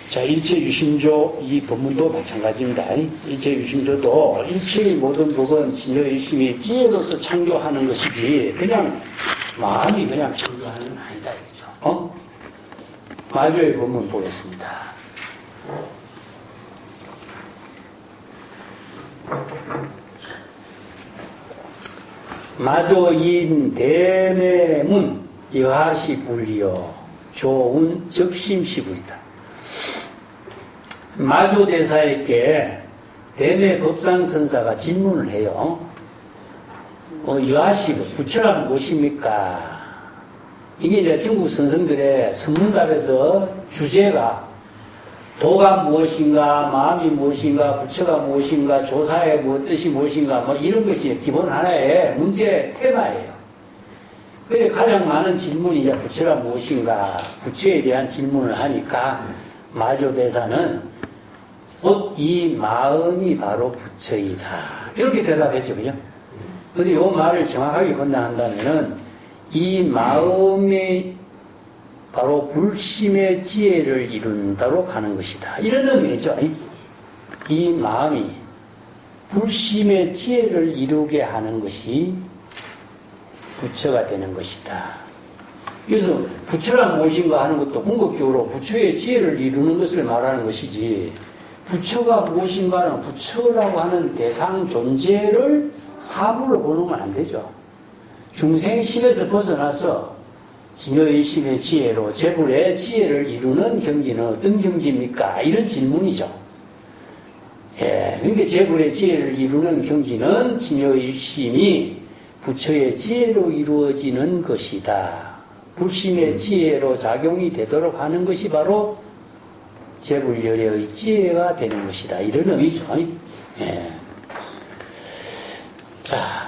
자, 일체유심조 이 법문도 마찬가지입니다. 일체유심조도 일체의 모든 법은 진여일심이 지혜로서 창조하는 것이지 그냥 마음이 그냥 창조하는 건 아니다. 그렇죠? 마조의 법문 보겠습니다. 마조인 대매문 여하시 불리여 조운 적심시불이다. 마조대사에게 대매 법상선사가 질문을 해요. 여하시 부처란 무엇입니까? 이게 이제 중국 선생들의 선문답에서 주제가 도가 무엇인가, 마음이 무엇인가, 부처가 무엇인가, 조사의 뜻이 무엇인가, 뭐 이런 것이 기본 하나의 문제 테마예요. 근데 가장 많은 질문이 이제 부처가 무엇인가, 부처에 대한 질문을 하니까 마조대사는 곧 이 마음이 바로 부처이다. 이렇게 대답했죠, 그죠? 근데 이 말을 정확하게 번역한다면은 이 마음이 바로 불심의 지혜를 이룬다로 가는 것이다. 이런 의미죠. 이 마음이 불심의 지혜를 이루게 하는 것이 부처가 되는 것이다. 그래서 부처란 무엇인가 하는 것도 궁극적으로 부처의 지혜를 이루는 것을 말하는 것이지 부처가 무엇인가는 부처라고 하는 대상 존재를 사물로 보는 건 안 되죠. 중생심에서 벗어나서 진여일심의 지혜로 제불의 지혜를 이루는 경지는 어떤 경지입니까? 이런 질문이죠. 예, 그러니까 제불의 지혜를 이루는 경지는 진여일심이 부처의 지혜로 이루어지는 것이다. 불심의 지혜로 작용이 되도록 하는 것이 바로 제불열애의 지혜가 되는 것이다. 이런 의미죠. 예. 자,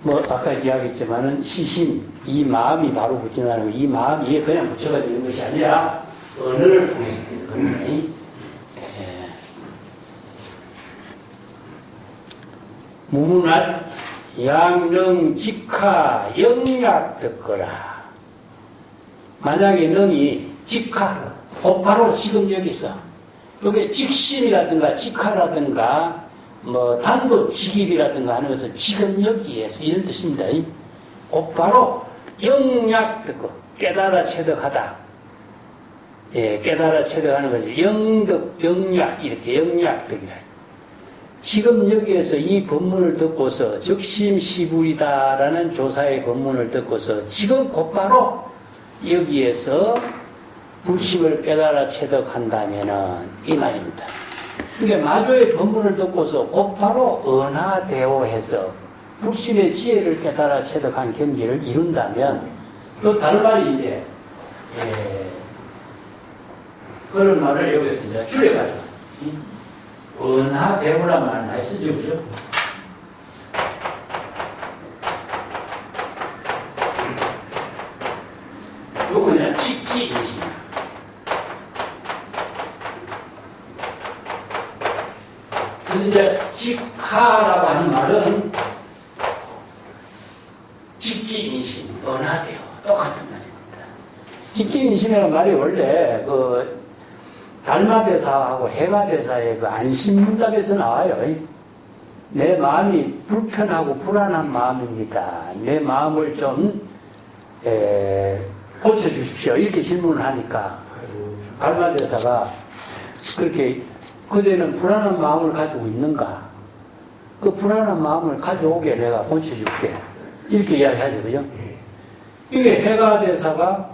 아까 이야기했지만은 시심, 이 마음이 바로 부처라는 거, 이 마음이 그냥 부처가 되는 것이 아니라 언어를 통해서 되는 겁니다. 예. 무문할 양령 직하 영약 듣거라. 만약에 능이 직하, 곧바로 지금 여기서, 여기 직심이라든가 직하라든가 단도직입이라든가 하는 것은 지금 여기에서 이런 뜻입니다. 곧바로 영약 듣고 깨달아 체득하다. 예, 깨달아 체득하는 것을 영득, 영약, 이렇게 영약득이라. 지금 여기에서 이 법문을 듣고서 적심시불이다라는 조사의 법문을 듣고서 지금 곧바로 여기에서 불심을 깨달아 체득한다면은 이 말입니다. 그러니까 마조의 법문을 듣고서 곧바로 언하대오해서 불심의 지혜를 깨달아 체득한 경지를 이룬다면 또 다른 말이 이제 그런 말을 여기서 이제 줄여가지고 언하대오란 말을 많이 쓰죠, 그죠? 요거 그냥 직지인심. 그래서 이제 직하라고 하는 말은 직지인심, 언하대요. 똑같은 말입니다. 직지인심이라는 말이 원래 그 달마대사하고 해마대사의 그 안심문답에서 나와요. 내 마음이 불편하고 불안한 마음입니다. 내 마음을 좀 고쳐주십시오. 이렇게 질문을 하니까 달마대사가 그렇게 그대는 불안한 마음을 가지고 있는가? 그 불안한 마음을 가져오게 내가 고쳐줄게. 이렇게 이야기하죠. 그죠? 이게 해가대사가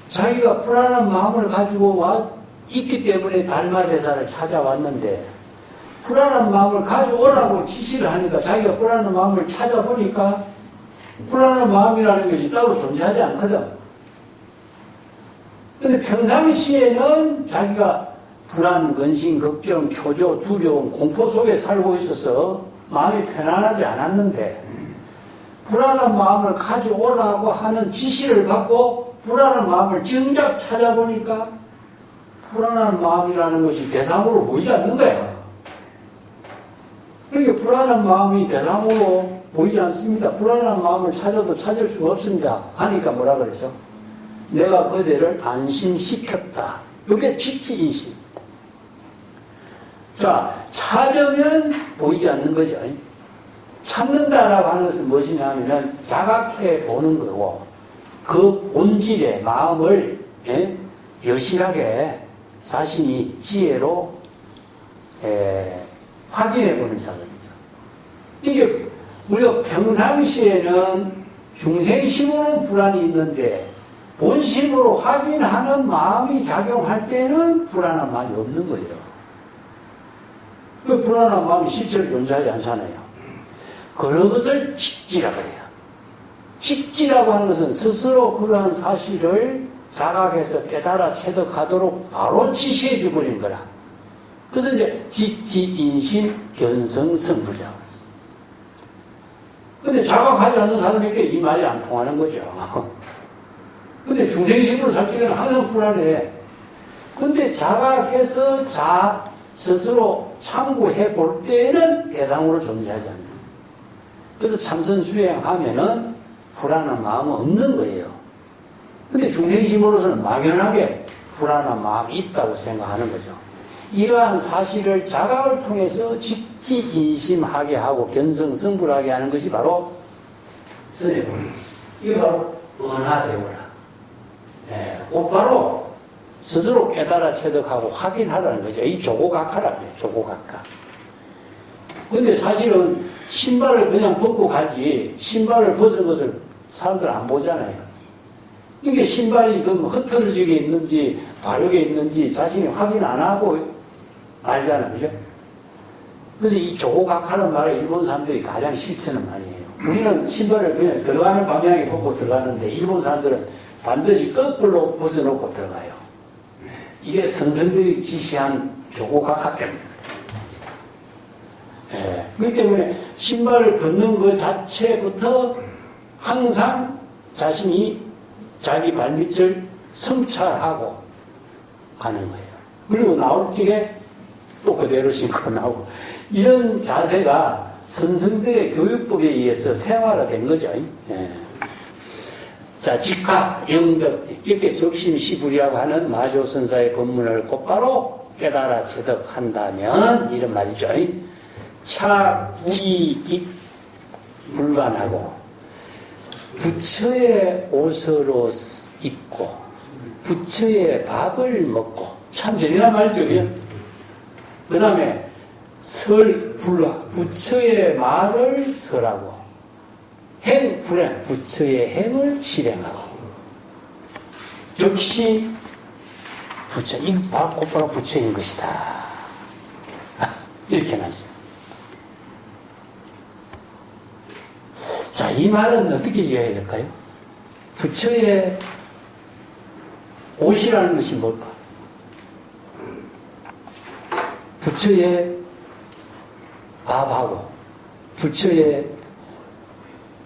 자기가 불안한 마음을 가지고 있기 때문에 달마대사를 찾아왔는데 불안한 마음을 가져오라고 지시를 하니까 자기가 불안한 마음을 찾아보니까 불안한 마음이라는 것이 따로 존재하지 않거든. 근데 평상시에는 자기가 불안, 근심, 걱정, 초조, 두려움, 공포 속에 살고 있어서 마음이 편안하지 않았는데 불안한 마음을 가져오라고 하는 지시를 받고 불안한 마음을 정작 찾아보니까 불안한 마음이라는 것이 대상으로 보이지 않는 거예요. 그러니까 불안한 마음이 대상으로 보이지 않습니다. 불안한 마음을 찾아도 찾을 수가 없습니다. 하니까 뭐라 그러죠? 내가 그대를 안심시켰다. 이게 직지인심입니다. 자, 찾으면 보이지 않는 거죠. 찾는다라고 하는 것은 무엇이냐 하면은 자각해 보는 거고 그 본질의 마음을 여실하게 자신이 지혜로 확인해 보는 작업이죠. 이게 우리가 평상시에는 중생심으로 불안이 있는데 본심으로 확인하는 마음이 작용할 때는 불안한 마음이 없는 거예요. 그 불안한 마음이 실제로 존재하지 않잖아요. 그런 것을 직지라고 해요. 직지라고 하는 것은 스스로 그러한 사실을 자각해서 깨달아 체득하도록 바로 지시해 줘버리는 거라. 그래서 이제 직지인심 견성성불이라고 했어요. 근데 자각하지 않는 사람에게 이 말이 안 통하는 거죠. 근데 중생심으로 살 때는 항상 불안해. 근데 자각해서 스스로 참고해 볼 때는 대상으로 존재하지 않는 거예요. 그래서 참선 수행하면은 불안한 마음은 없는 거예요. 근데 중생심으로서는 막연하게 불안한 마음이 있다고 생각하는 거죠. 이러한 사실을 자각을 통해서 직지인심하게 하고 견성성불하게 하는 것이 바로 선해보는 것이죠. 이게 바로 은하대오라. 곧바로 스스로 깨달아 체득하고 확인하라는 거죠. 이 조고각하라 그래요. 조고각하. 근데 사실은 신발을 그냥 벗고 가지 신발을 벗은 것을 사람들 안 보잖아요. 이게 신발이 흐트러지게 있는지 바르게 있는지 자신이 확인 안 하고 말잖아요. 그죠? 그래서 이 조고각하는 말을 일본 사람들이 가장 싫다는 말이에요. 우리는 신발을 그냥 들어가는 방향에 벗고 들어가는데 일본 사람들은 반드시 거꾸로 벗어놓고 들어가요. 이게 선생들이 지시한 조고각하 때문입니다. 그렇기 때문에 신발을 벗는 것 자체부터 항상 자신이 자기 발밑을 성찰하고 가는 거예요. 그리고 나올 적에 또 그대로 신고 나오고 이런 자세가 선생들의 교육법에 의해서 생활화된 거죠. 자, 직학, 영벽 이렇게 적심시불이라고 하는 마조선사의 법문을 곧바로 깨달아 체득한다면 이런 말이죠. 차부이익 불관하고 부처의 옷으로 입고 부처의 밥을 먹고 참 재미난 말이죠. 그 다음에 설불화 부처의 말을 설하고 행불행 부처의 행을 실행하고 역시 부처 이 곧바로 부처인 것이다. 이렇게 나왔어요. 자, 이 말은 어떻게 이해해야 될까요? 부처의 옷이라는 것이 뭘까? 부처의 밥하고, 부처의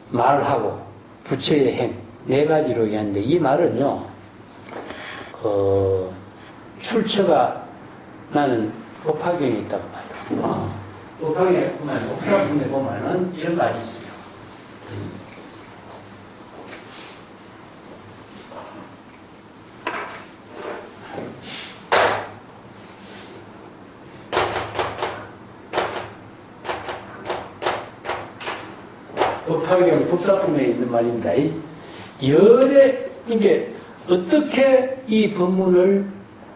말하고, 부처의 행, 네 가지로 얘기하는데 이 말은요, 출처가 나는 법화경에 있다고 봐요. 법화경에 보면, 옥사분에 보면은 이런 말이 있어요. 법화경 법사품에 있는 말입니다. 이게 어떻게 이 법문을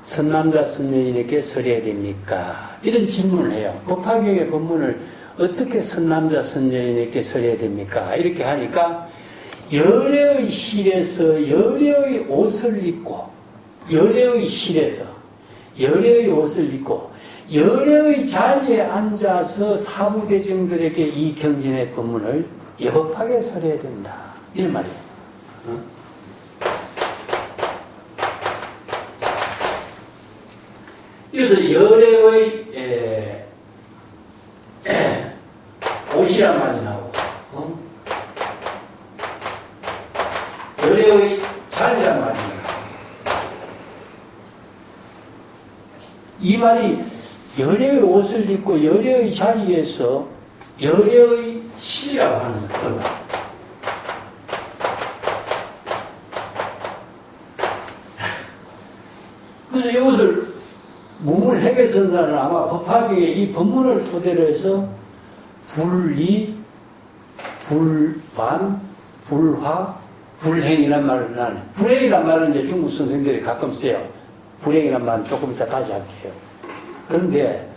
선남자 선녀인에게 설해야 됩니까? 이런 질문을 해요. 법화경의 법문을 어떻게 선남자 선녀인에게 설해야 됩니까? 이렇게 하니까 열애의 실에서 열애의 옷을 입고, 열애의 실에서 열애의 옷을 입고 열애의 자리에 앉아서 사부대중들에게 이 경전의 법문을 여법하게 설해야 된다. 이런 말이에요. 그래서 열애의 옷이란 말이 나오고, 열애의 자리란 말이 나오고, 이 말이 열애의 옷을 입고 열애의 자리에서 열애의 실이라고 하는 거예요. 그래서 이것을 문물 해결선사는 아마 법화경의 이 법문을 토대로 해서 불리, 불반, 불화, 불행이란 말을 나는, 불행이란 말은 이제 중국 선생들이 가끔 써요. 불행이란 말은 조금 이따 다시 할게요. 그런데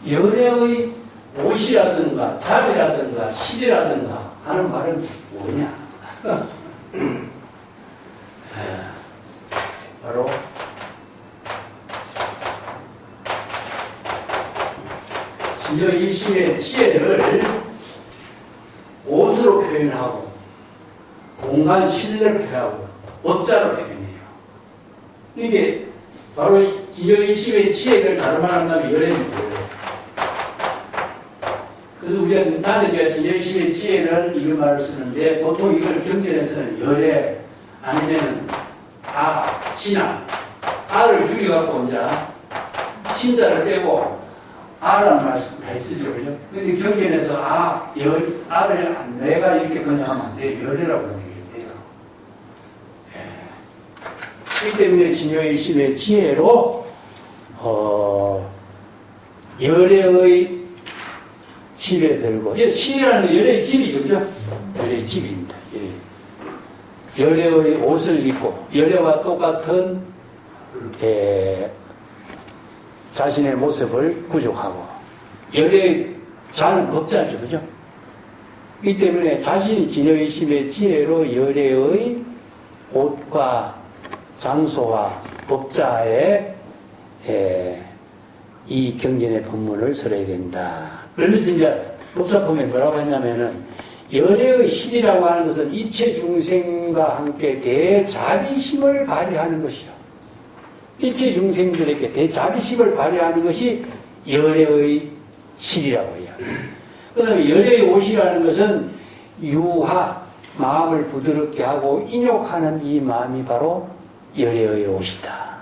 열애의 옷이라든가 자리라든가 실이라든가 하는 말은 뭐냐? 바로 진여일심의 지혜를 옷으로 표현하고 공간 실내를 표현하고 옷자로 표현해요. 이게 바로 진여일심의 지혜를 다른 말 한다면 열애입니다. 그래서 나는 진여일심의 지혜를 이런 말을 쓰는데 보통 이걸 경전에서는 열애 아니면 신앙 아를 줄여갖고 이제 신자를 빼고 아라는 말씀을 쓰죠, 그죠? 근데 경전에서 아를 내가 이렇게 번역하면 안 돼요. 열애라고 번역해야 돼요. 이 때문에 진여일심의 지혜로 열애의 집에 들고, 신이라는 열애의 집이죠, 그죠? 열애의 집입니다. 열애의 옷을 입고 열애와 똑같은 자신의 모습을 구족하고, 열애의 자는 법자죠, 그죠? 이 때문에 자신이 진여일심의 지혜로 열애의 옷과 장소와 법자에 이 경전의 법문을 설해야 된다. 그러면서 이제 법사품에 뭐라고 했냐면은 열애의 실이라고 하는 것은 이체 중생과 함께 대자비심을 발휘하는 것이요. 일체 중생들에게 대자비심을 발휘하는 것이 열애의 실이라고 해요. 그 다음에 열애의 옷이라는 것은 유하, 마음을 부드럽게 하고 인욕하는 이 마음이 바로 열애의 옷이다.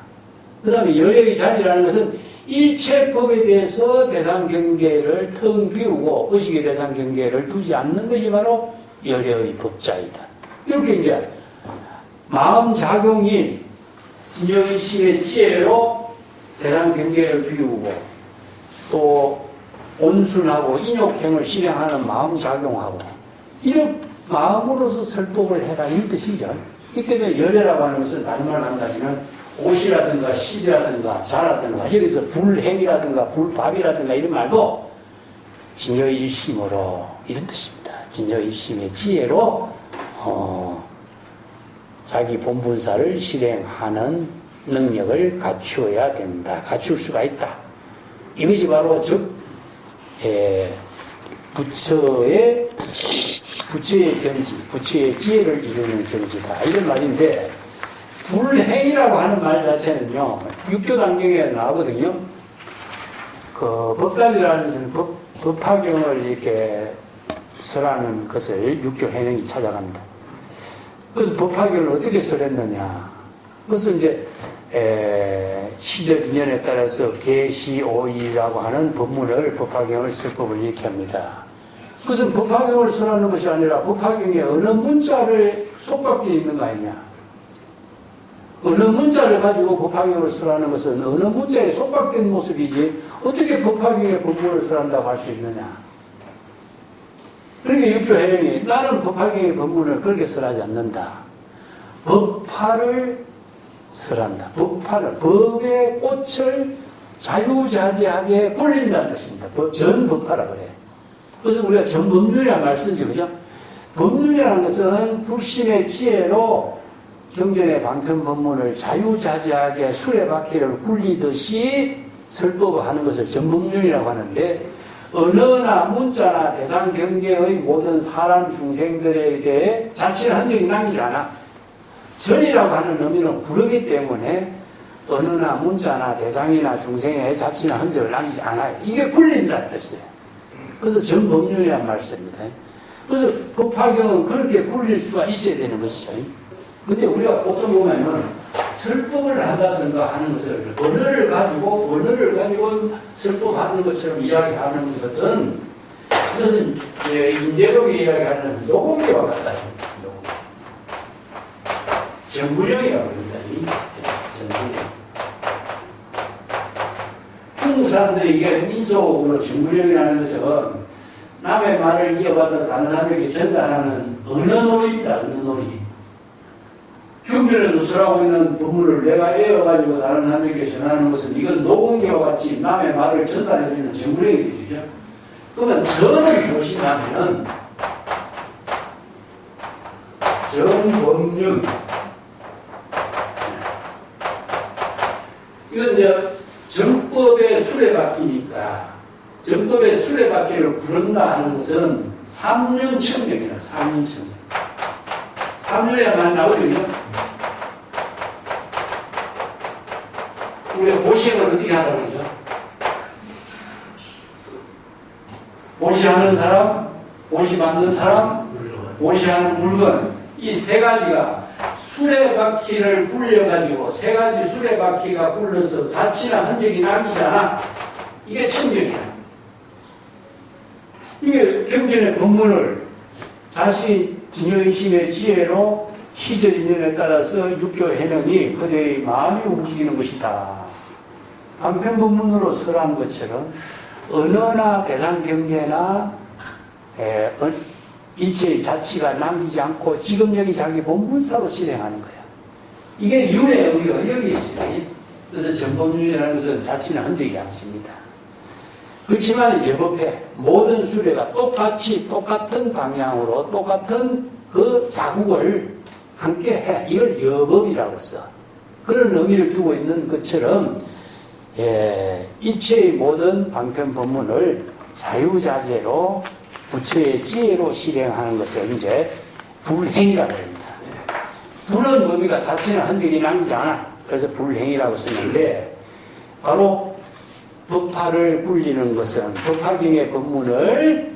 그 다음에 열애의 자리라는 것은 일체법에 대해서 대상 경계를 텅 비우고 의식의 대상 경계를 두지 않는 것이 바로 열애의 법자이다. 이렇게 이제 마음 작용이 진여일심의 지혜로 대상 경계를 비우고 또 온순하고 인욕행을 실행하는 마음 작용하고 이런 마음으로서 설법을 해라 이런 뜻이죠. 이 때문에 열애라고 하는 것은 다른 말로 한다면 옷이라든가 실이라든가 자라든가 여기서 불행이라든가 불밥이라든가 이런 말도 진여일심으로 이런 뜻입니다. 진여일심의 지혜로 자기 본분사를 실행하는 능력을 갖추어야 된다. 갖출 수가 있다. 이것이 바로 부처의 경지, 부처의 지혜를 이루는 경지다. 이런 말인데 불행이라고 하는 말 자체는요, 육조 단경에 나오거든요. 그 법답이라는 법화경을 이렇게 설하는 것을 육조 해능이 찾아갑니다. 그래서 법화경을 어떻게 설했느냐. 그것은 이제 시절 인연에 따라서 계시오이라고 하는 법문을 법화경을 쓸 법을 이렇게 합니다. 그것은 법화경을 설하는 것이 아니라 법화경에 어느 문자를 속박되어 있는 거 아니냐. 어느 문자를 가지고 법화경을 설하는 것은 어느 문자에 속박된 모습이지 어떻게 법화경에 법문을 설한다고 할 수 있느냐. 그러니까 육조해령이 나는 법화경의 법문을 그렇게 설하지 않는다. 법화를 설한다. 법화를, 법의 꽃을 자유자재하게 굴린다는 뜻입니다. 전법화라 그래. 그래서 우리가 전법률이라는 말 쓰죠. 그죠? 법률이라는 것은 불심의 지혜로 경전의 방편 법문을 자유자재하게 수레바퀴를 굴리듯이 설법하는 것을 전법률이라고 하는데, 언어나 문자나 대상 경계의 모든 사람 중생들에 대해 자치는 흔적이 남지 않아. 전이라고 하는 의미는 구르기 때문에 언어나 문자나 대상이나 중생의 자치나 흔적을 남기지 않아요. 이게 굴린다는 뜻이에요. 그래서 전법률이란 말 씁니다. 그래서 법화경은 그렇게 굴릴 수가 있어야 되는 것이죠. 근데 우리가 보통 보면은 설법을 한다든가 하는 것을 언어를 가지고 설법하는 것처럼 이야기하는 것은 이것은 인재록이 이야기하는 녹음기와 같다. 정구령이라고 합니다. 정구령. 중국 사람들이 이게 민속으로 정구령이라는 것은 남의 말을 이어받아서 다른 사람에게 전달하는 언어놀이입니다. 언어놀이. 경전에서 설하고 있는 법문을 내가 외워가지고 다른 사람에게 전하는 것은 이건 녹음기와 같이 남의 말을 전달해주는 정구령이 되죠. 그러면 전을 보시면은 전법륜 이건 이제 정법의 수레바퀴니까 정법의 수레바퀴를 구른다 하는 것은 삼륜청정이에요. 삼륜청정. 삼륜에만 나오거든요. 우리 보시는 어떻게 하라고 그러죠? 보시하는 사람, 보시 만든 사람, 보시하는 물건 이 세 가지가 수레바퀴를 굴려가지고 세 가지 수레바퀴가 굴러서 자취나 흔적이 남기잖아. 이게 청정이야. 이게 경전의 법문을 다시 진여의심의 지혜로 시절 인연에 따라서 육조 해령이 그대의 마음이 움직이는 것이다. 방편 법문으로 설한 것처럼 언어나 대상 경계나 일체의 자치가 남기지 않고 지금 여기 자기 본분사로 실행하는 거야. 이게 윤의 의미가 여기 있어요. 그래서 전법률이라는 것은 자치는 흔들리지 않습니다. 그렇지만 여법회 모든 수레가 똑같은 방향으로 똑같은 그 자국을 함께 해. 이걸 여법이라고 써. 그런 의미를 두고 있는 것처럼 일체의 모든 방편 법문을 자유자재로 부처의 지혜로 실행하는 것을 이제 불행이라고 합니다. 불은 의미가 자체는 흔적이 남기지 않아. 그래서 불행이라고 쓰는데 바로 법화를 굴리는 것은 법화경의 법문을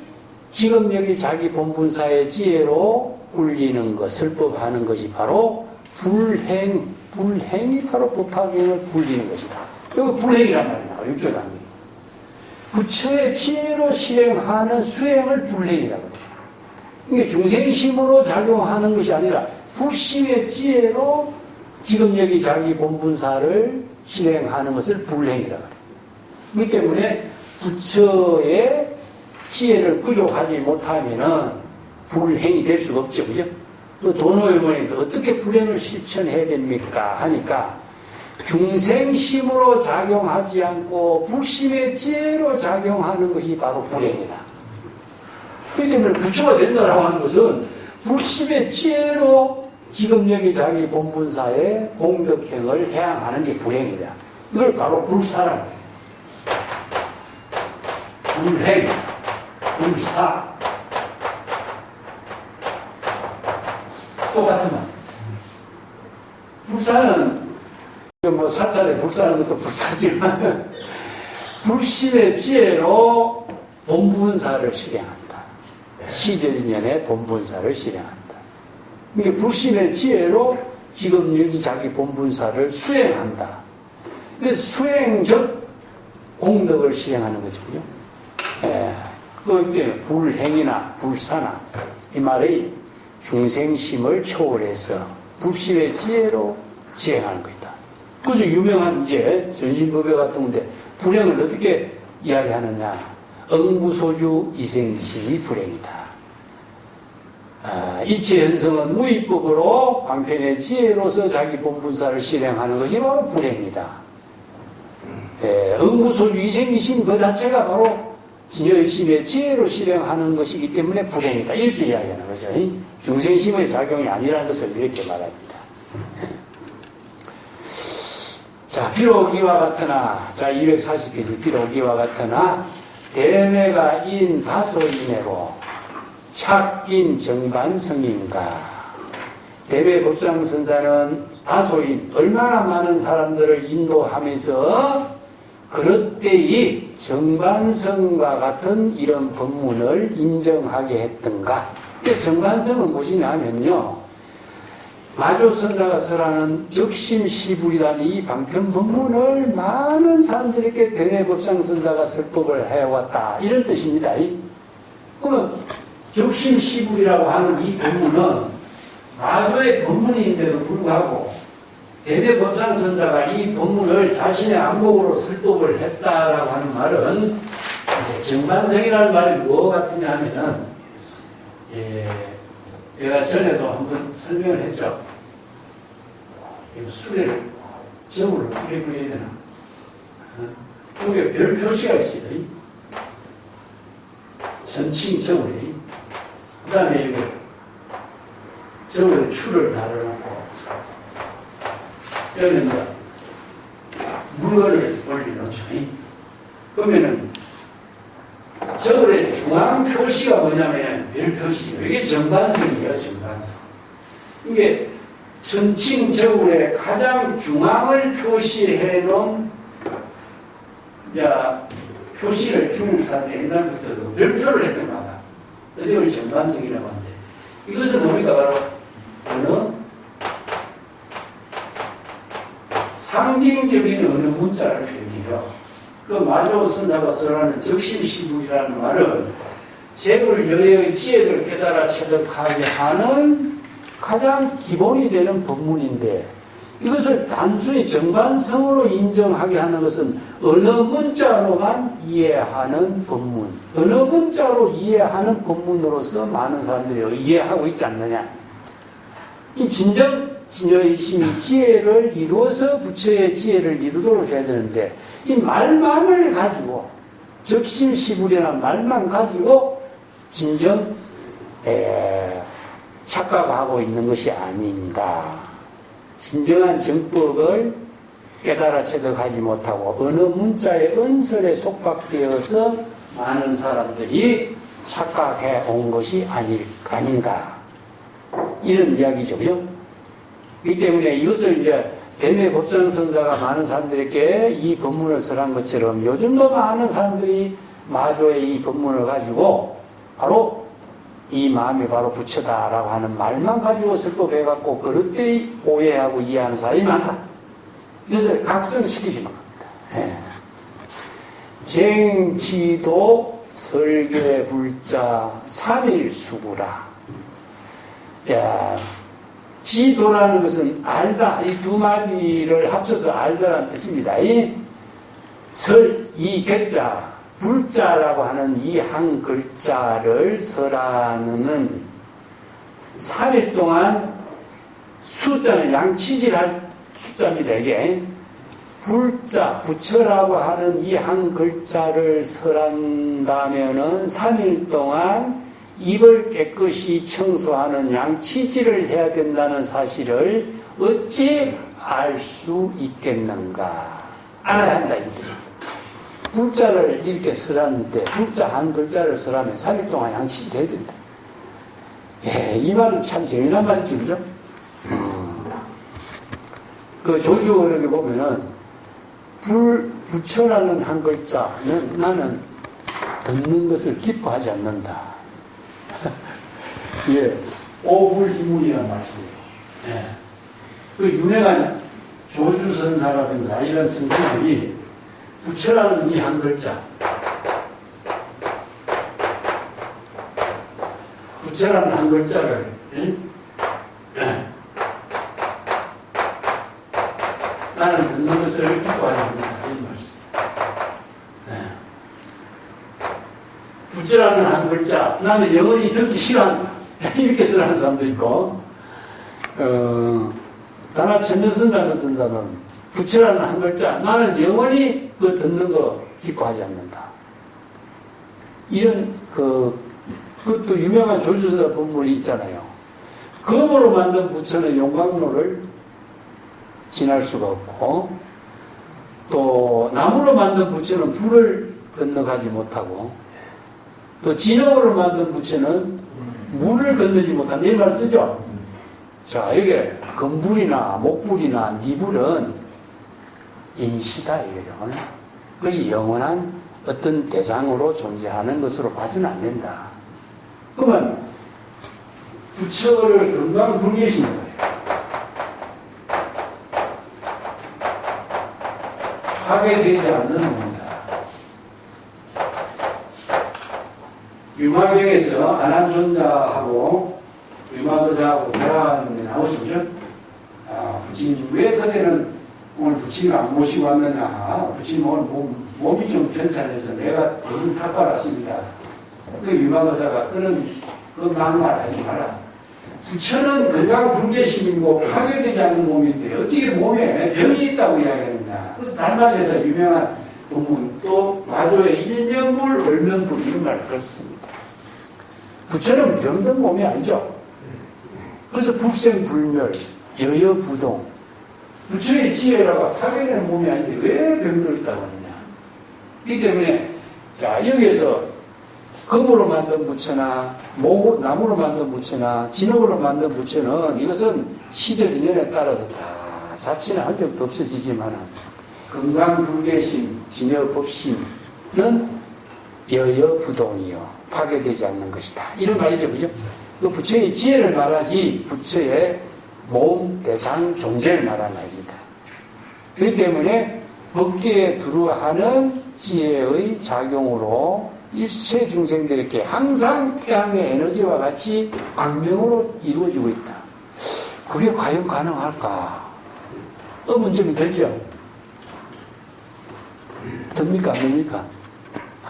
지금 여기 자기 본분사의 지혜로 굴리는 것, 설법하는 것이 바로 불행이 바로 법화경을 굴리는 것이다. 여기 불행이란 말이야. 육조단계. 부처의 지혜로 실행하는 수행을 불행이라고 해요. 이게 중생심으로 작용하는 것이 아니라 불심의 지혜로 지금 여기 자기 본분사를 실행하는 것을 불행이라고 해요. 그렇기 때문에 부처의 지혜를 구족하지 못하면은 불행이 될 수가 없죠. 그죠? 또 도노의문에도 어떻게 불행을 실천해야 됩니까? 하니까 중생심으로 작용하지 않고 불심의 지혜로 작용하는 것이 바로 불행이다. 그렇기 때문에 부처가 된다라고 하는 것은 불심의 지혜로 지금 여기 자기 본분사의 공덕행을 해양하는 게 불행이다. 이걸 바로 불사라고 해요. 불행, 불사. 똑같은 말. 불사는 뭐 사찰에 불사하는 것도 불사지만 불심의 지혜로 본분사를 실행한다. 시절인연의 본분사를 실행한다. 이게 불신의 지혜로 지금 여기 자기 본분사를 수행한다. 그래서 수행적 공덕을 실행하는 거죠. 그죠? 그것 때문에 불행이나 불사나 이 말의 중생심을 초월해서 불신의 지혜로 실행하는 것이다. 그래서 유명한 이제 전신법에 같은 건데 불행을 어떻게 이야기하느냐. 응부소주 이생심이 불행이다. 이체현성은 무위법으로 광편의 지혜로서 자기 본분사를 실행하는 것이 바로 불행이다. 응무소주 이생기심 그 자체가 바로 진여의심의 지혜로 실행하는 것이기 때문에 불행이다. 이렇게 이야기하는 거죠. 중생심의 작용이 아니라는 것을 이렇게 말합니다. 자, 비록 이와 같으나, 자, 240페이지, 비록 이와 같으나, 대매가 인 다소인애로 착인 정반성인가. 대매 법상선사는 다소인, 얼마나 많은 사람들을 인도하면서 그럴 때의 정반성과 같은 이런 법문을 인정하게 했던가. 정반성은 무엇이냐면요. 마조선사가 설하는 적심시불이라는 이 방편 법문을 많은 사람들에게 대매법상선사가 설법을 해왔다. 이런 뜻입니다. 그러면 적심시불이라고 하는 이 법문은 마조의 법문인데도 불구하고 대매법상선사가 이 법문을 자신의 안목으로 설법을 했다라고 하는 말은 정반성이라는 말이 뭐 같으냐 하면은 내가 전에도 한번 설명을 했죠. 수레를 점으로 어떻게 그려야 되나? 여기 별 표시가 있어요. 전칭 점으로. 그 다음에 여기 점으로 추를 달아놓고 여기는 물건을 올려놓죠. 그러면은 저울의 중앙 표시가 뭐냐면 별 표시예요. 이게 정반성이에요. 정반성. 이게 전칭 저울의 가장 중앙을 표시해 놓은 표시를 중국 사람들이 옛날부터도 별표를 했던 거다. 그래서 이걸 정반성이라고 하는데 이것은 뭡니까? 바로 어느 상징적인 어느 문자를 표현해요. 그 마조선사가 설하는 적심시불이라는 말은 재불여의 지혜를 깨달아 체득하게 하는 가장 기본이 되는 법문인데 이것을 단순히 정반성으로 인정하게 하는 것은 언어 문자로만 이해하는 법문, 언어 문자로 이해하는 법문으로서 많은 사람들이 이해하고 있지 않느냐. 이 진정 진여의심이 지혜를 이루어서 부처의 지혜를 이루도록 해야 되는데 이 말만을 가지고 적심시불이라는 말만 가지고 진정 착각하고 있는 것이 아닌가. 진정한 정법을 깨달아 체득하지 못하고 어느 문자의 언설에 속박되어서 많은 사람들이 착각해 온 것이 아닌가. 이런 이야기죠. 그죠? 이 때문에 이것을 이제 대매법상선사가 많은 사람들에게 이 법문을 설한 것처럼 요즘도 많은 사람들이 마조의 이 법문을 가지고 바로 이 마음이 바로 부처다라고 하는 말만 가지고 설법해갖고 그럴 때 오해하고 이해하는 사람이 많다. 이것을 각성시키지는 겁니다. 쟁지도 설계 불자 삼일수구라. 지도라는 것은 알다. 이 두 마디를 합쳐서 알다라는 뜻입니다. 이 개자, 불자라고 하는 이 한 글자를 설하는 3일 동안 숫자는 양치질할 숫자입니다. 이게 불자, 부처라고 하는 이 한 글자를 설한다면은 3일 동안 입을 깨끗이 청소하는 양치질을 해야 된다는 사실을 어찌 알 수 있겠는가? 알아야 한다. 불자를 이렇게 설하는데 불자 한 글자를 설하면 3일 동안 양치질 해야 된다. 이 말은 참 재미난 말이죠. 그죠? 그 조주어록에 보면은 부처라는 한 글자는 나는 듣는 것을 기뻐하지 않는다. 예, 오불희문이라는 말 써요. 예. 그 유명한 조주선사라든가 이런 선생님이 부처라는 이 한 글자, 부처라는 한 글자를 나는 듣는 것을 기뻐하지 않는다. 이 말씀. 부처라는 한 글자, 나는 영원히 듣기 싫어한다. 이렇게 쓰라는 사람도 있고, 다나 천년선자 같은 사람은 부처라는 한 글자, 나는 영원히 그 듣는 거 기뻐하지 않는다. 이런, 그것도 유명한 조주서 본문이 있잖아요. 금으로 만든 부처는 용광로를 지날 수가 없고, 또 나무로 만든 부처는 불을 건너가지 못하고, 또 진흙으로 만든 부처는 물을 건너지 못한다. 이 말 쓰죠? 자, 이게 금불이나 목불이나 니불은 임시다 이거죠. 그것이 영원한 어떤 대상으로 존재하는 것으로 봐서는 안 된다. 그러면 부처를 건강 불계시는 거예요. 파괴되지 않는 겁니다. 유마경에서 안한존자하고 유마거사하고 대화하는데 나오시죠? 부처님 왜 그때는 오늘 부처님 안 모시고 왔느냐? 부처님 오늘 몸이 좀 편찮아서 내가 대신 탁발았습니다. 그 유마거사가 그런 그 막말 하지 마라. 부처는 건강 불계심이고 파괴되지 않는 몸인데 어떻게 몸에 병이 있다고 이야기하느냐. 그래서 달마에서 유명한 본문 또 마조의 일명불 얼명불 이런 말을 썼습니다. 부처는 병든 몸이 아니죠. 그래서 불생불멸, 여여부동. 부처의 지혜라고 파괴되는 몸이 아닌데 왜 병들었다고 하느냐. 그렇기 때문에 자 여기에서 금으로 만든 부처나 나무로 만든 부처나 진흙으로 만든 부처는 이것은 시절 인연에 따라서 다 자취는 한 적도 없어지지만 건강불개심, 진여법심은 여여부동이요 파괴되지 않는 것이다. 이런 말이죠. 그죠? 그 부처의 지혜를 말하지 부처의 몸, 대상, 존재를 말하는 말입니다. 그렇기 때문에 법계에 들어하는 지혜의 작용으로 일체 중생들에게 항상 태양의 에너지와 같이 광명으로 이루어지고 있다. 그게 과연 가능할까? 의문점이 들죠? 듭니까? 안 됩니까?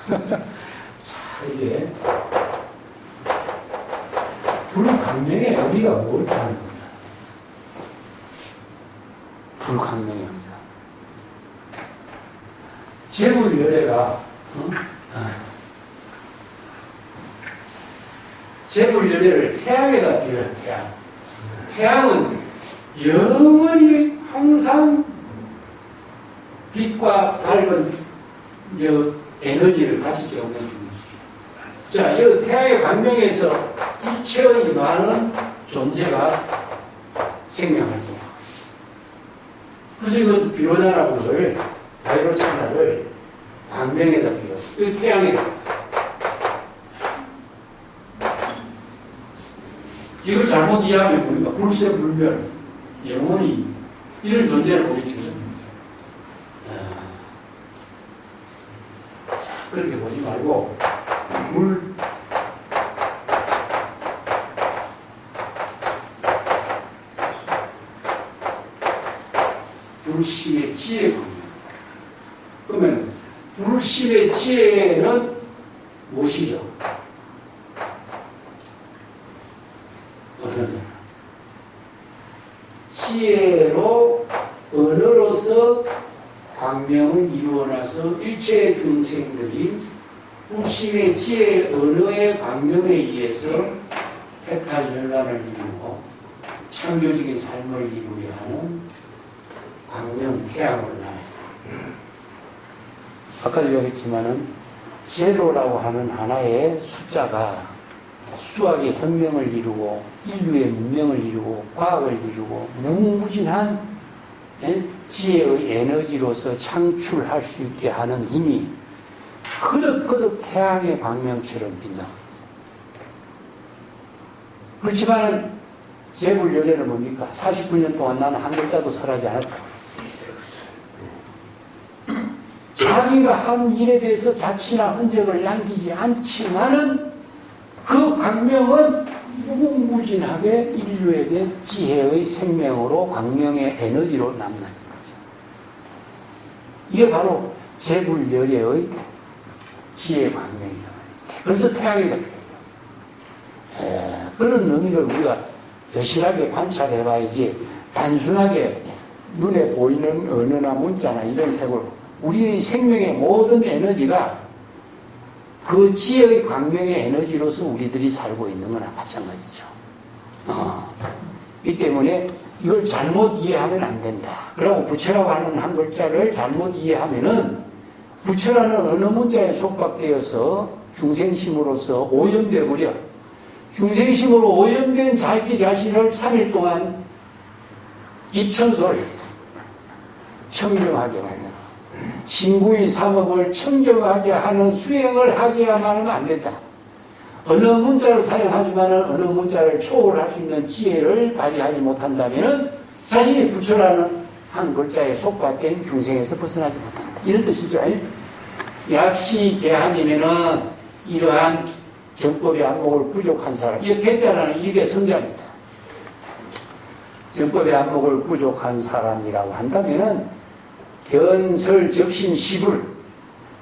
자, 이게 불광명의 의미가 뭘까 하는 겁니다. 불광명의 의미가. 재불열애가 재불열애를 태양에다 비워요. 태양은 영원히 항상 빛과 밝은 에너지를 가지지 않는 중이죠. 자, 이 태양의 광명에서 일체의 많은 존재가 생명활동. 그래서 이것을 비로자라고 그걸 바이로차나를 광명에다 비워요. 이 태양에다. 이걸 잘못 이해하면 뭡니까? 불세불멸, 영원히 이런 존재를 보겠죠. 자, 그렇게 보지 말고 불심의 지혜가 그러면 불심의 지혜는 무엇이죠? 지혜로 언어로서 광명을 이루어놔서 일체 중생들이 불심의 지혜의 언어의 광명에 의해서 해탈연란을 이루고 창조적인 삶을 이루려 하는 광명 태양을 나요. 아까도 얘기했지만은 제로라고 하는 하나의 숫자가 수학의 혁명을 이루고 인류의 문명을 이루고 과학을 이루고 무궁무진한 지혜의 에너지로서 창출할 수 있게 하는 힘이 거듭거듭 태양의 광명처럼 빛나. 그렇지만은 제불열애는 뭡니까? 49년 동안 나는 한 글자도 설하지 않았다. 자기가 한 일에 대해서 자취나 흔적을 남기지 않지만은 그 광명은 무궁무진하게 인류에게 지혜의 생명으로 광명의 에너지로 남는 거죠. 이게 바로 제불열애의 지혜 광명이다. 그래서 태양이 됩니다. 그런 의미를 우리가 여실하게 관찰해봐야지 단순하게 눈에 보이는 언어나 문자나 이런 색으로 우리의 생명의 모든 에너지가 그 지혜의 광명의 에너지로서 우리들이 살고 있는 거나 마찬가지죠. 이 때문에 이걸 잘못 이해하면 안 된다. 그리고 부처라고 하는 한 글자를 잘못 이해하면은 부처라는 언어 문자에 속박되어서 중생심으로서 오염되어 버려. 중생심으로 오염된 자기 자신을 3일 동안 입천소를 청정하게 만든다. 신구의 삼업을 청정하게 하는 수행을 하셔야만은 안 된다. 어느 문자를 사용하지만 어느 문자를 초월할 수 있는 지혜를 발휘하지 못한다면 자신이 부처라는 한 글자에 속박된 중생에서 벗어나지 못한다. 이런 뜻이죠. 약시 개한이면은 이러한 정법의 안목을 부족한 사람. 이 개자라는 이게 성자입니다. 정법의 안목을 부족한 사람이라고 한다면은 견설 적심시불,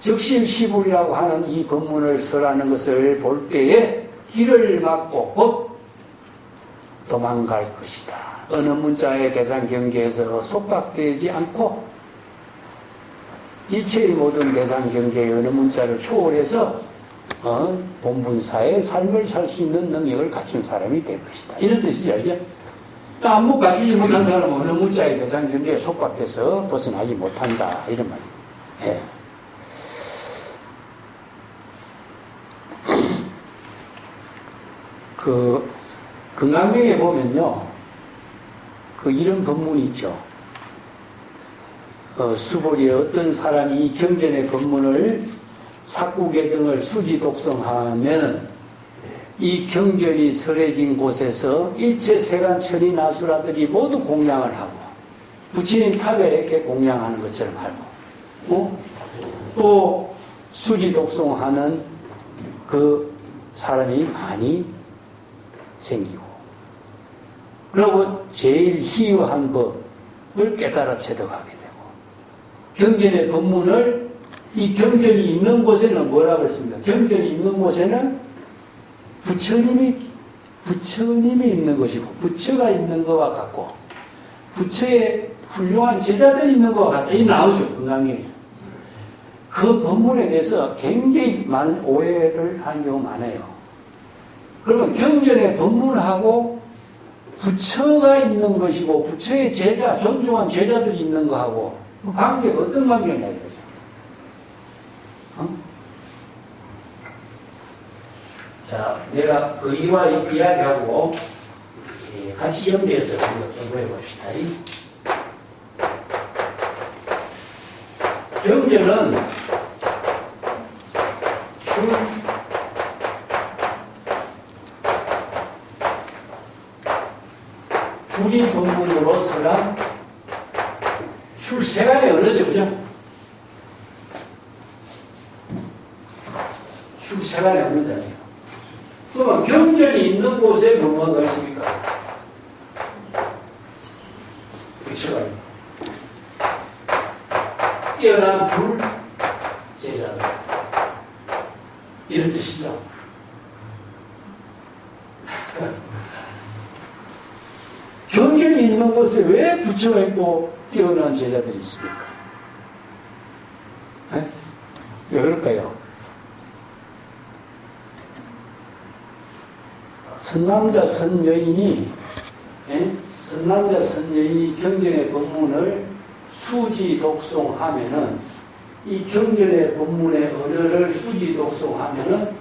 적심시불이라고 하는 이 법문을 설하는 것을 볼 때에 길을 막고 곧 도망갈 것이다. 어느 문자의 대상 경계에서 속박되지 않고 일체의 모든 대상 경계의 어느 문자를 초월해서 본분사의 삶을 살 수 있는 능력을 갖춘 사람이 될 것이다. 이런 뜻이죠. 이제 안목 가지지 못한 사람은 어느 문자의 대상 경계에 속박돼서 벗어나지 못한다. 이런 말이에요. 예. 그 금강경에 보면요, 그 이런 법문이 있죠. 수보리에 어떤 사람이 이 경전의 법문을 사구계 등을 수지 독성하면 이 경전이 설해진 곳에서 일체 세간천이 나수라들이 모두 공양을 하고 부처님 탑에 이렇게 공양하는 것처럼 하고 또 수지 독성하는 그 사람이 많이 생기고 그리고 제일 희유한 법을 깨달아 체득하게 되고 경전의 법문을 이 경전이 있는 곳에는 뭐라고 했습니까? 경전이 있는 곳에는 부처님이 있는 것이고 부처가 있는 것과 같고 부처의 훌륭한 제자들이 있는 것과 같다. 이 나오죠. 금강경에. 그 법문에 대해서 굉장히 많은 오해를 하는 경우가 많아요. 그러면 경전의 법문하고 부처가 있는 것이고 부처의 제자, 존중한 제자들이 있는 거하고 그 관계가 어떤 관계냐 이거죠. 자, 내가 의와 이야기하고 같이 연계해서 공부해 봅시다. 경전은 불이 본문으로 설한 출세간의 언어죠, 그죠? 출세간의 언어잖아요. 그러면 경전이 있는 곳에 뭐가 있습니까? 부처가 있고 뛰어난 불 제자들 이런 뜻이죠. 경전이 있는 곳에 왜 부처가 있고 뛰어난 제자들이 있습니까? 네? 왜 그럴까요? 선남자 선여인이 선남자 선여인이 경전의 법문을 수지 독송하면은 이 경전의 법문의 언어를 수지 독송하면은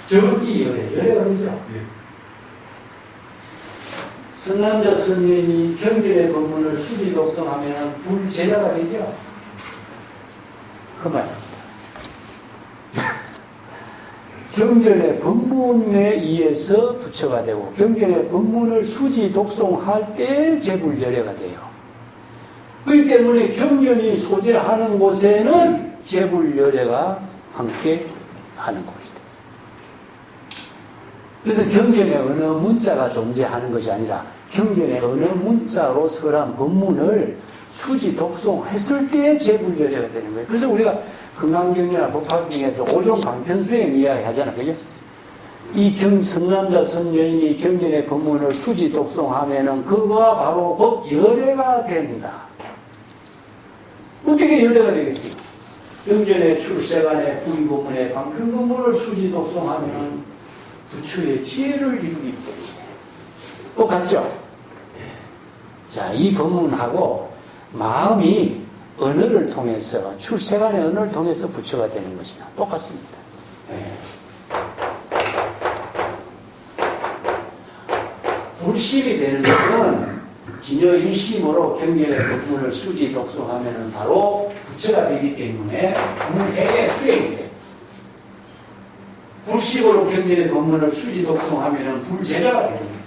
저기 열애가 되죠. 선남자 선여인이 경전의 법문을 수지 독송하면은 불제자가 되죠. 그 말입니다. 경전의 법문에 의해서 부처가 되고 경전의 법문을 수지 독송할 때 제불열애가 돼요. 그렇기 때문에 경전이 소재하는 곳에는 제불열애가 함께 하는 곳이다. 그래서 경전의 어느 문자가 존재하는 것이 아니라 경전의 어느 문자로 설한 법문을 수지 독송했을 때 제불열애가 되는 거예요. 그래서 우리가 금강경이나 법화경에서 5종 방편수행 이야기 하잖아. 그죠? 이 선남자 선여인이 경전의 법문을 수지 독송하면은 그거가 바로 곧 열애가 된다. 어떻게 열애가 되겠어요? 경전의 출세간의 부의법문의 방편법문을 수지 독송하면은 부처의 지혜를 이루기 때문에 똑같죠? 자, 이 법문하고 마음이 언어를 통해서 출세간의 언어를 통해서 부처가 되는 것이나 똑같습니다. 네. 불실이 되는 것은 진여 일심으로 경전의 법문을 수지 독송하면은 바로 부처가 되기 때문에 불해의 수행이 돼요. 불식으로 경전의 법문을 수지 독송하면은 불제자가 되는 거예요.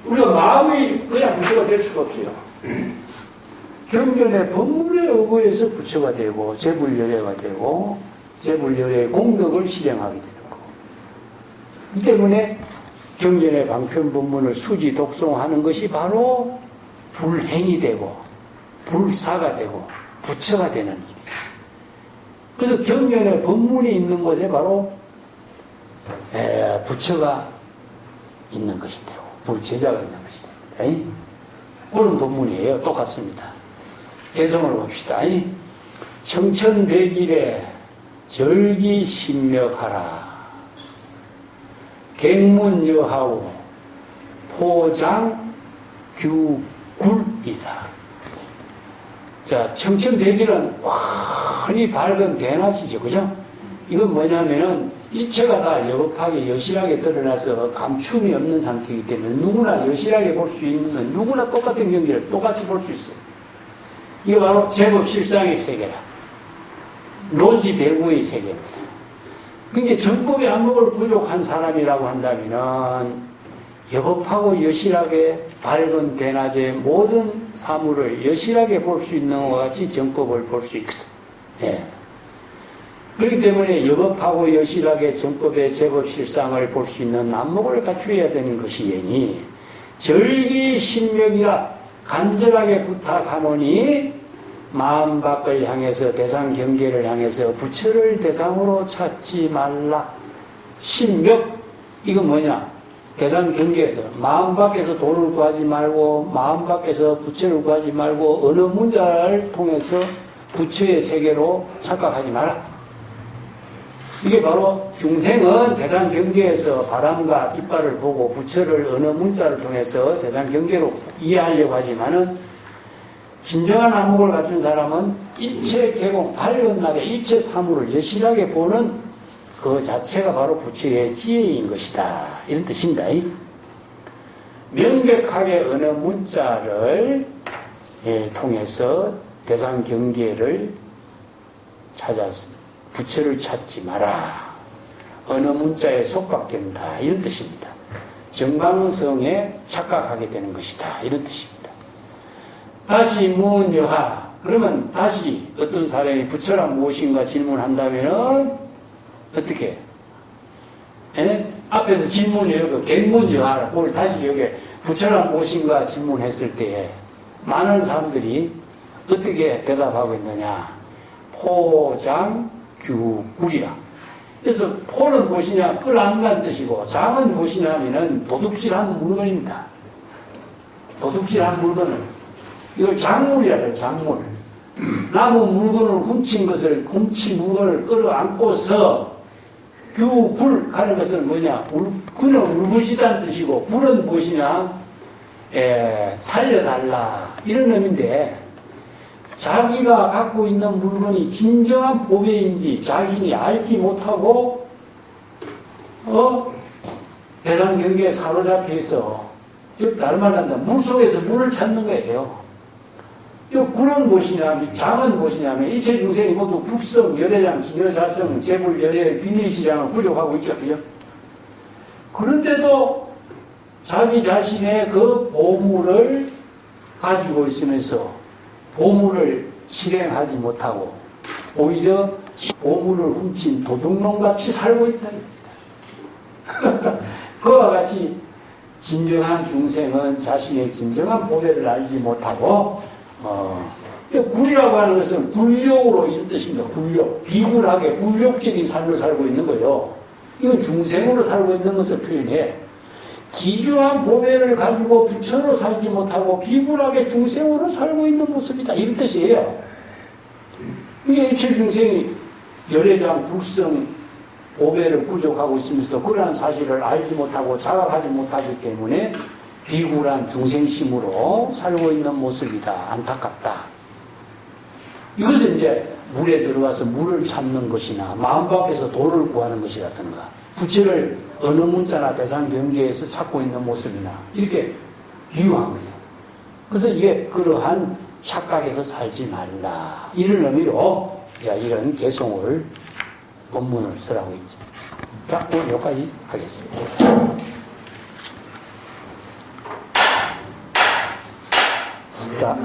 우리가 마음이 그냥 부처가 될 수가 없어요. 경전의 법문에 의거해서 부처가 되고 제불열애가 되고 제불열애의 공덕을 실행하게 되는 거. 이 때문에 경전의 방편 법문을 수지 독송하는 것이 바로 불행이 되고 불사가 되고 부처가 되는 일이에요. 그래서 경전의 법문이 있는 곳에 바로 부처가 있는 것이 되고 불제자가 있는 것이 됩니다. 그런 법문이에요. 똑같습니다. 개성을 봅시다. 청천백일에 절기신명하라. 객문여하오 포장규굴이다. 자, 청천백일은 환히 밝은 대낮이죠. 그죠? 이건 뭐냐면은 일체가 다 여겁하게 여실하게 드러나서 감춤이 없는 상태이기 때문에 누구나 여실하게 볼 수 있는, 누구나 똑같은 경기를 똑같이 볼 수 있어요. 이게 바로 제법 실상의 세계라. 로지 배구의 세계입니다. 그러니까 정법의 안목을 부족한 사람이라고 한다면은 여겁하고 여실하게 밝은 대낮의 모든 사물을 여실하게 볼 수 있는 것과 같이 정법을 볼 수 있어. 예. 그렇기 때문에 여겁하고 여실하게 정법의 제법 실상을 볼 수 있는 안목을 갖추어야 되는 것이니 절기신명이라 간절하게 부탁하노니 마음 밖을 향해서 대상 경계를 향해서 부처를 대상으로 찾지 말라. 신명, 이건 뭐냐? 대상 경계에서 마음 밖에서 돈을 구하지 말고 마음 밖에서 부처를 구하지 말고 어느 문자를 통해서 부처의 세계로 착각하지 마라. 이게 바로 중생은 대상 경계에서 바람과 깃발을 보고 부처를 어느 문자를 통해서 대상 경계로 이해하려고 하지만은 진정한 안목을 갖춘 사람은 일체 개공, 밝은 날에 일체 사물을 여실하게 보는 그 자체가 바로 부처의 지혜인 것이다. 이런 뜻입니다. 명백하게 어느 문자를 통해서 대상 경계를 찾아서 부처를 찾지 마라. 어느 문자에 속박된다. 이런 뜻입니다. 정방성에 착각하게 되는 것이다. 이런 뜻입니다. 다시 무언여하. 그러면 다시 어떤 사람이 부처란 무엇인가 질문한다면 어떻게? 앞에서 질문이 이렇게 객문여하라. 그걸 다시 여기 부처란 무엇인가 질문했을 때에 많은 사람들이 어떻게 대답하고 있느냐? 포장규굴이라. 그래서 포는 무엇이냐? 끌어안다는 뜻이고 장은 무엇이냐 하면은 도둑질한 물건입니다. 도둑질한 물건을 이걸 장물이라 해요. 장물. 남은 물건을 훔친 물건을 끌어안고서 규굴 하는 것은 뭐냐? 그는 울부짖다는 뜻이고 굴은 무엇이냐? 살려달라. 이런 의미인데 자기가 갖고 있는 물건이 진정한 보배인지 자신이 알지 못하고 대상 경계에 사로잡혀 있어. 즉 다른 말로 한다면 물속에서 물을 찾는 거예요. 이 굴은 무엇이냐면, 장은 무엇이냐면, 일체 중생이 모두 국성, 열애장, 기여자성, 재불, 열애, 비밀지장을 구족하고 있죠. 그죠? 그런데도 자기 자신의 그 보물을 가지고 있으면서 보물을 실행하지 못하고 오히려 보물을 훔친 도둑놈같이 살고 있다. 그와 같이 진정한 중생은 자신의 진정한 보배를 알지 못하고 굴이라고 하는 것은 굴욕으로 이런 뜻입니다. 굴욕. 비굴하게 굴욕적인 삶을 살고 있는 거예요. 이건 중생으로 살고 있는 것을 표현해. 기교한 보배를 가지고 부처로 살지 못하고 비굴하게 중생으로 살고 있는 모습이다. 이런 뜻이에요. 이게 일체 중생이 열애장, 국성, 보배를 부족하고 있으면서도 그러한 사실을 알지 못하고 자각하지 못하기 때문에 비굴한 중생심으로 살고 있는 모습이다. 안타깝다. 이것은 이제 물에 들어가서 물을 찾는 것이나 마음 밖에서 돌을 구하는 것이라든가 부처를 어느 문자나 대상 경계에서 찾고 있는 모습이나 이렇게 비유한 거죠. 그래서 이게 그러한 착각에서 살지 말라. 이런 의미로 이제 이런 개송을 본문을 쓰라고 있죠. 자, 오늘 여기까지 하겠습니다. 자,